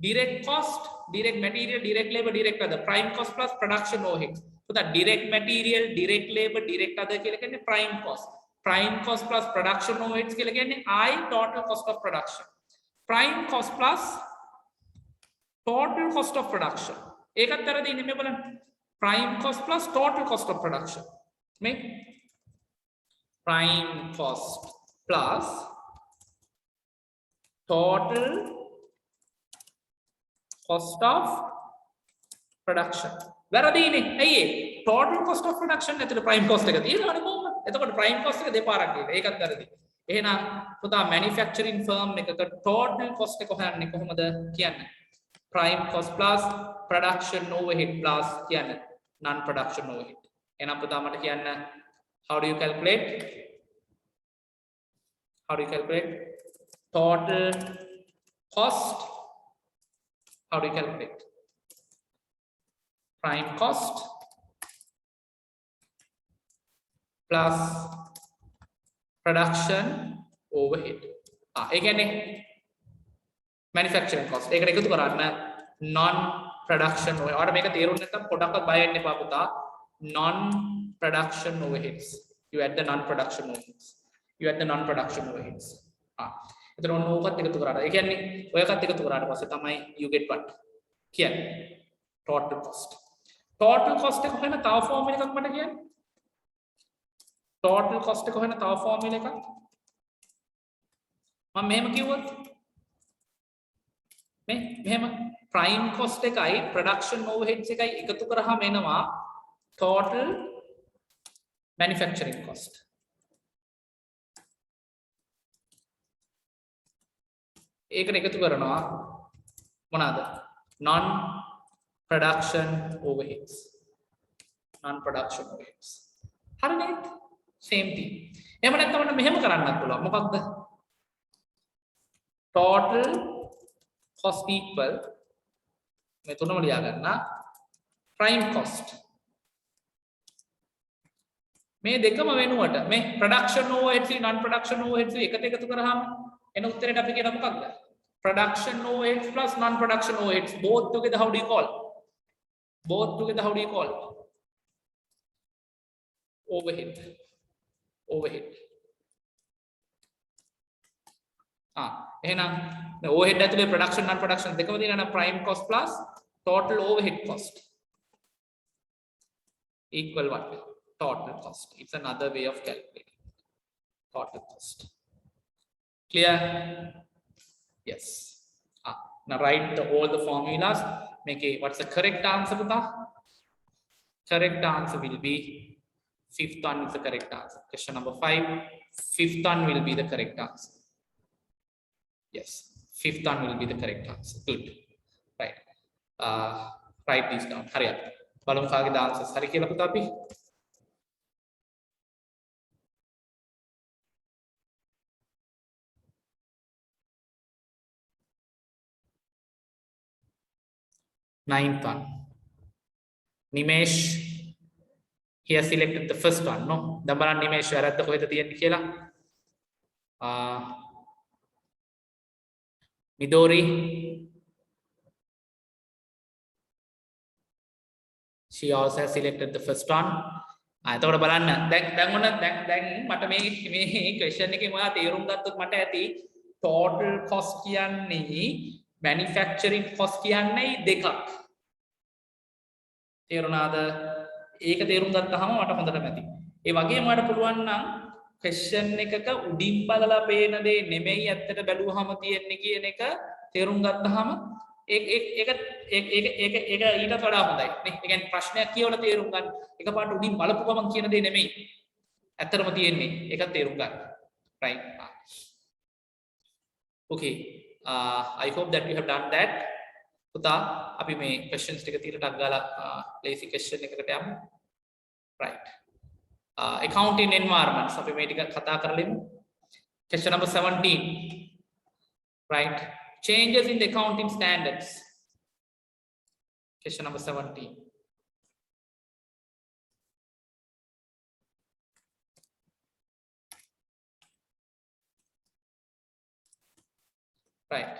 Direct cost, direct material, direct labor, direct other. Prime cost plus production overheads. පුතා direct material, direct labor, direct other කියලා කියන්නේ prime cost. Prime cost plus production overheads කියලා කියන්නේ I total cost of production. Prime cost plus total cost of production. ඒකත් වැරදි නෙමෙයි බලන්න. Prime cost plus total cost of production. Make prime cost plus total cost of production. වැරදීනේ. ඇයි ඒ? Total cost of production ඇතුළේ prime cost එක තියෙනවනේ කොහොමද? එතකොට prime cost එක දෙපාරක් තියෙනවා. ඒකත් වැරදි. එහෙනම් පුතා manufacturing firm එකක total cost එක හොයන්නේ කොහොමද කියන්නේ? Prime cost plus production overhead plus කියන්නේ non-production overhead. එහෙනම් පුතා මට කියන්න how do you calculate? How do you calculate total cost? How do you calculate prime cost plus production overhead? ඒ කියන්නේ manufacturing cost. ඒකට එකතු කරන්න non-production overhead. ඔයාලට මේක තේරුම් නැත්නම් පොඩක්වත් බය වෙන්න එපා පුතා. Non-production overheads. You add the non-production overheads. You add the non-production overheads. එතන ඔන්න ඕකත් එකතු කරාට. ඒ කියන්නේ ඔයකත් එකතු කරාට පස්සේ තමයි you get what? කියන්නේ total cost. Total cost එක හොයන තව formula එකක් මට කියන්න. Total cost එක හොයන තව formula එකක්. මම මෙහෙම කිව්වොත් මෙහෙම prime cost එකයි production overheads එකයි එකතු කරාම එනවා total manufacturing cost. ඒකට එකතු කරනවා මොනවාද? non production overheads. Non-production overheads. හරි නේද? same thing. එහෙම නැත්නම් මට මෙහෙම කරන්නත් පුළුවන්. මොකක්ද? total cost equal මේ තුනම ලියා ගන්න prime cost. මේ දෙකම වෙනුවට මේ production overheads non production overheads එකට එකතු කරාම එන උත්තරේට අපි කියන මොකක්ද? Production overheads plus non production overheads both together how do you call? Both together how do you call? Overhead. Overhead. එහෙනම් overhead ඇතුලේ production non production දෙකම තියෙනවා prime cost plus total overhead cost equal what? Total cost. It's another way of calculating total cost. Clear? Yes. Now write all the formulas. Make a what's the correct answer? Correct answer will be fifth one is the correct answer. Question number 5. Fifth one will be the correct answer. Yes, fifth one will be the correct answer. Good. Right. Write these down. Hurry up. Balum kaage the answers. Hari kiyala puta api. Ninth one. Nimesh. He has selected the first one. No. Dambalan Nimesh waradda koyeda tiyenni kiyala. Midori. She also has selected the first one. එතකොට බලන්න දැන් මට මේ question එකේ මොනවා තේරුම් ගත්තොත් මට ඇති total cost කියන්නේ manufacturing cost කියන්නේ දෙකක්. තේරුණාද? ඒක තේරුම් ගත්තාම මට හොඳටම ඇති. ඒ වගේම මට පුළුවන් නම් question එකක උඩින් බලලා පේන දේ නෙමෙයි ඇත්තට බැලුවාම තියෙන්නේ කියන එක තේරුම් ගත්තාම ඒක ඊට වඩා හොඳයි නේ. ඒ කියන්නේ ප්‍රශ්නයක් කියවලා තේරුම් ගන්න. එකපාරට උඩින් බලපු ගමන් කියන දේ නෙමෙයි. ඇත්තටම තියෙන්නේ. ඒක තේරුම් ගන්න. Right. Okay. I hope that you have done that. පුතා අපි මේ questions ටික තියලා ටක් ගාලා lazy question එකකට යමු. Right. Accounting environments අපි මේ ටික කතා කරලෙමු. Question number 17. Right. Changes in the accounting standards. Question number 17. Right.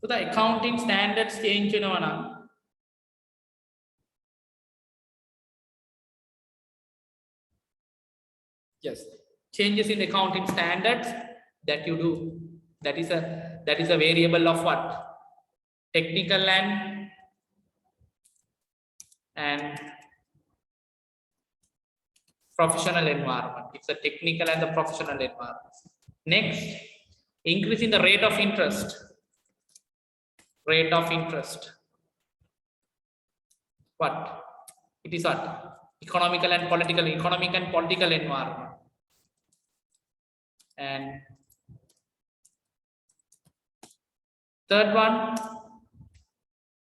So the accounting standards change වෙනවා. Yes. Changes in the accounting standards that you do. That is a variable of what? Technical and professional environment. It's a technical and the professional environment. Next, increase in the rate of interest. Rate of interest. What? It is what? Economic and political environment. And third one,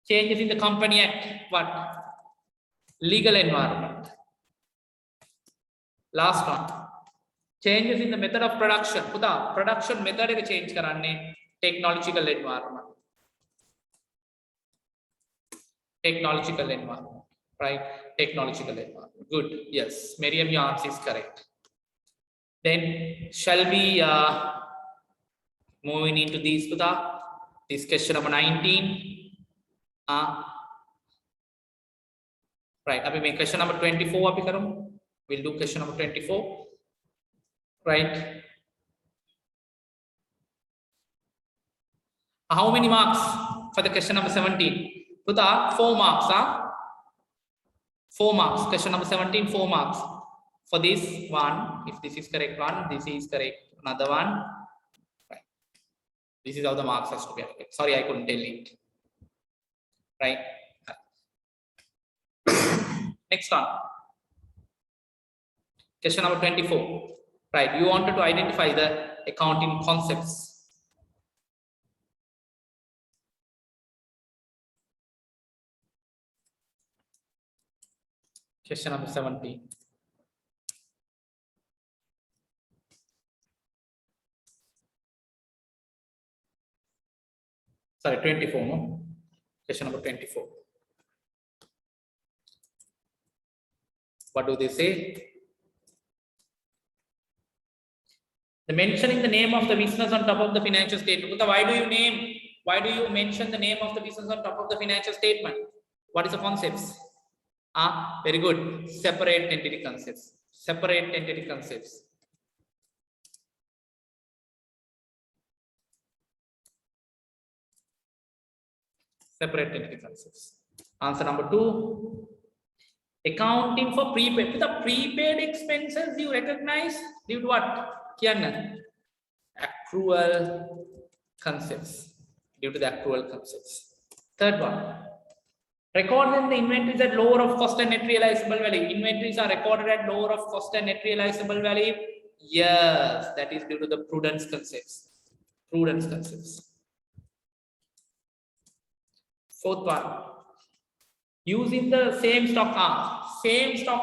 changes in the Company Act. What? Legal environment. Last one, changes in the method of production. Production method එක change කරන්නේ technological environment. Technological environment. Right? Technological environment. Good. Yes. Miriam, your answer is correct. Then shall we moving into these Puta? This question number 19. Right. Abhi mein question number 24 abhi karum. We'll do question number 24. Right. How many marks for the question number 17? Puta, 4 marks. 4 marks. Question number 17, 4 marks. For this one, if this is correct one, this is correct. Another one. Right. This is how the marks has to be allocated. Sorry, I couldn't tell it. Right. Next one. Question number 24. Right. You wanted to identify the accounting concepts. Question number 17. Sorry, 24. No? Question number 24. What do they say? The mentioning the name of the business on top of the financial statement. Why do you mention the name of the business on top of the financial statement? What is the concepts? Very good. Separate entity concepts. Separate entity concepts. Separate entity concepts. Answer number 2. Accounting for prepaid. The prepaid expenses you recognize due to what? Accrual concepts. Due to the accrual concepts. Third one. Recording the inventories at lower of cost and net realizable value. Inventories are recorded at lower of cost and net realizable value. Yes, that is due to the prudence concepts. Prudence concepts. Fourth one. Using the same stock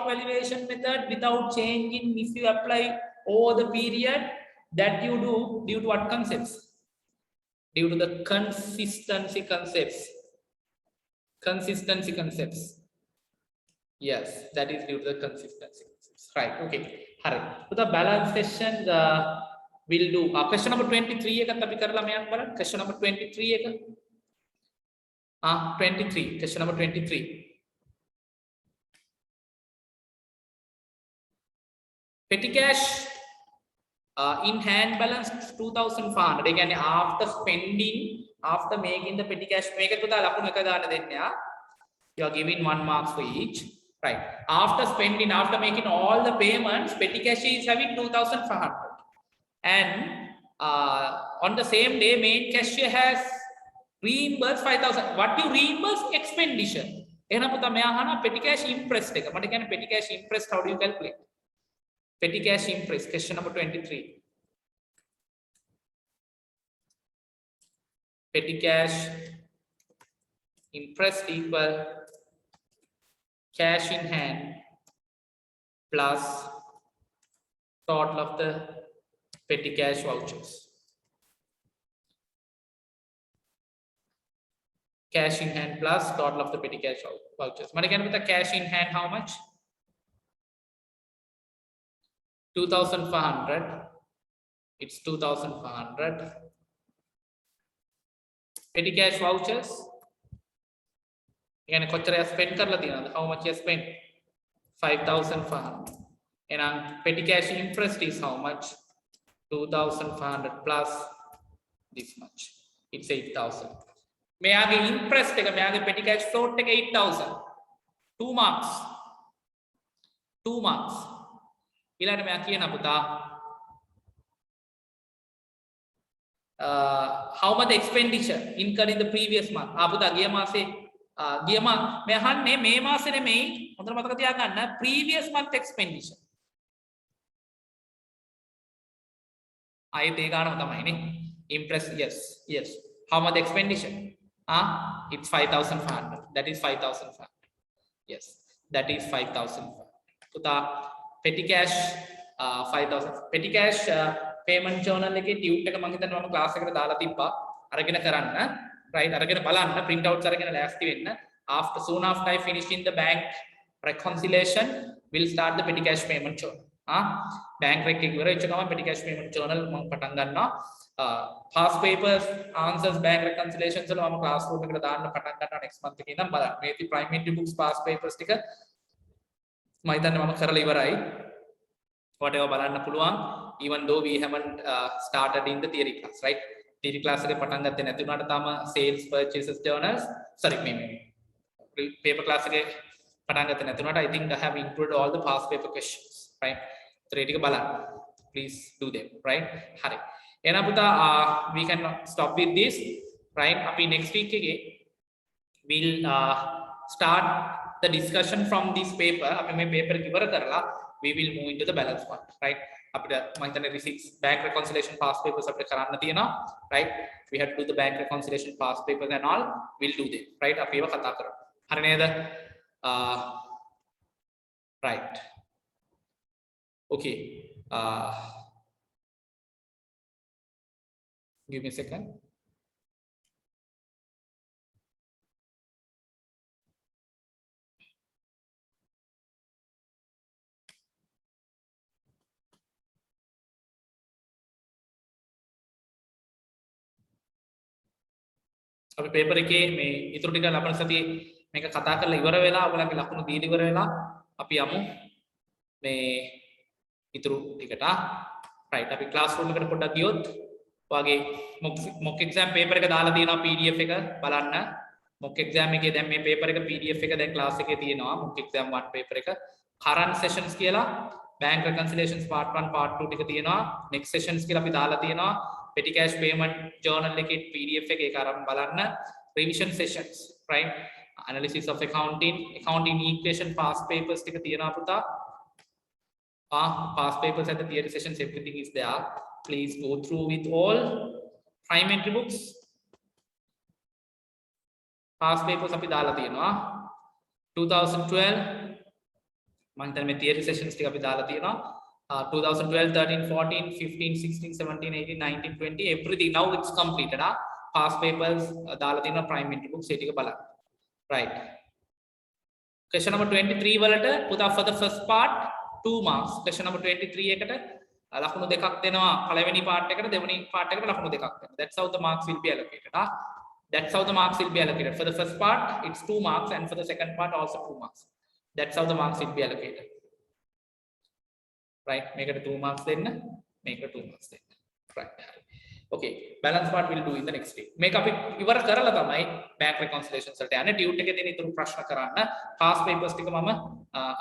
valuation method without changing if you apply over the period that you do due to what concepts? Due to the consistency concepts. Consistency concepts. Yes, that is due to the consistency concepts. Right. Okay. Hurry. So the balance session we'll do question number 23 question number 23 23 question number 23. Petty cash in hand balance 2,500. Again, after spending, after making the petty cash, you are giving 1 mark for each. Right. After spending, after making all the payments, petty cash is having 2,500. And on the same day, main cashier has reimbursed 5,000. What you reimburse? Expenditure. Petty cash impressed. Petty cash impressed, how do you calculate? Petty cash impressed. Question number 23. Petty cash impressed equal cash in hand plus total of the petty cash vouchers. Cash in hand plus total of the petty cash vouchers. But again, with the cash in hand, how much? 2,500. It's 2,500. Petty cash vouchers. Again, spend how much you spent? 5,500. And petty cash interest is how much? 2,500 plus this much. It's 8,000. May I get interest? May I get petty cash float? Take 8,000. 2 marks. 2 marks. How much expenditure incurred in the previous month? Previous month expenditure. Impress, yes. How much expenditure? It's 5,500. That is 5,500. Yes, that is 5,500. So the petty cash 5,000. Petty cash payment journal එකේ tute එක මම හිතන්නේ මම class එකට දාලා තිබ්බා. අරගෙන කරන්න. Right? අරගෙන බලන්න print outs අරගෙන ලෑස්ති වෙන්න. Soon after I finish in the bank reconciliation, we'll start the petty cash payment journal. Bank rec එක ඉවර වෙච්ච ගමන් petty cash payment journal මම පටන් ගන්නවා. Past papers answers bank reconciliations වල මම classroom එකට දාන්න පටන් ගන්නවා next month එකේ ඉඳන් බලන්න. මේ primary books past papers ටික මම හිතන්නේ මම කරලා ඉවරයි. Whatever බලන්න පුළුවන්, even though we haven't started in the theory class, right? Theory class එකේ පටන් ගත්තේ නැති උනාට තාම sales purchases journals, sorry paper class එකේ පටන් ගත්තේ නැති උනාට I think I have included all the past paper questions, right? So ටික බලන්න. Please do them, right? හරි. එහෙනම් පුතා we can stop with this, right? අපි next week එකේ we'll start the discussion from this paper. අපි මේ paper එක ඉවර කරලා we will move into the balance part, right? අපිට මම හිතන්නේ receipts bank reconciliation past papers අපිට කරන්න තියෙනවා, right? We have to do the bank reconciliation past papers and all. We'll do them, right? අපි ඒව කතා කරමු. හරි නේද? Right. Okay. Give me a second. අපි paper එකේ මේ ඊටු ටික ලබන සතියේ මේක කතා කරලා ඉවර වෙලා ඔයගලගේ ලකුණු දීලා ඉවර වෙලා අපි යමු මේ ඊටු ටිකට right අපි classroom එකට පොඩ්ඩක් ගියොත් ඔයගේ mock exam paper එක දාලා තියෙනවා PDF එක බලන්න mock exam එකේ දැන් මේ paper එක PDF එක දැන් class එකේ තියෙනවා mock exam 1 paper එක current sessions කියලා bank reconciliations part 1 part 2 ටික තියෙනවා next sessions කියලා අපි දාලා තියෙනවා petty cash payment journal එකේ PDF එක ඒක අරන් බලන්න revision sessions right analysis of accounting equation past papers ටික තියෙනවා පුතා past papers and the theory sessions everything is there please go through with all prime entry books past papers අපි දාලා තියෙනවා 2012 මම හිතන්නේ මේ theory sessions ටික අපි දාලා තියෙනවා 2012 13 14 15 16 17 18 19 20 everything now it's completed past papers දාලා තියෙනවා prime entry books ඒ ටික බලන්න right question number 23 වලට පුතා for the first part 2 marks question number 23 එකට ලකුණු දෙකක් දෙනවා පළවෙනි part එකට දෙවෙනි part එකට ලකුණු දෙකක් දෙනවා that's how the marks will be allocated that's how the marks will be allocated for the first part it's 2 marks and for the second part also 2 marks that's how the marks will be allocated right මේකට 2 marks දෙන්න මේකට 2 marks දෙන්න right okay balance part will do in the next week මේක අපි ඉවර කරලා තමයි bank reconciliations වලට යන්නේ tute එකේ තියෙන ඉතුරු ප්‍රශ්න කරන්න past papers ටික මම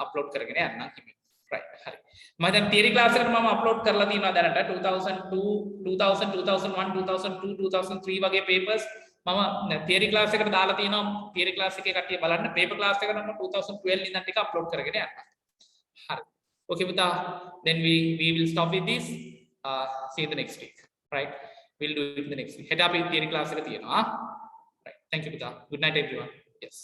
upload කරගෙන යන්නම් හිමින් right හරි මම දැන් theory class එකට මම upload කරලා තියෙනවා දැනට 2002 2000 2001 2002 2003 වගේ papers මම theory class එකට දාලා තියෙනවා theory class එකේ කට්ටිය බලන්න paper class එකට නම් 2012 ඉඳන් ටික upload කරගෙන යන්න හරි okay පුතා then we will stop with this see you in the next week right we'll do it in the next week හෙට අපි theory class එක තියෙනවා right thank you පුතා good night everyone yes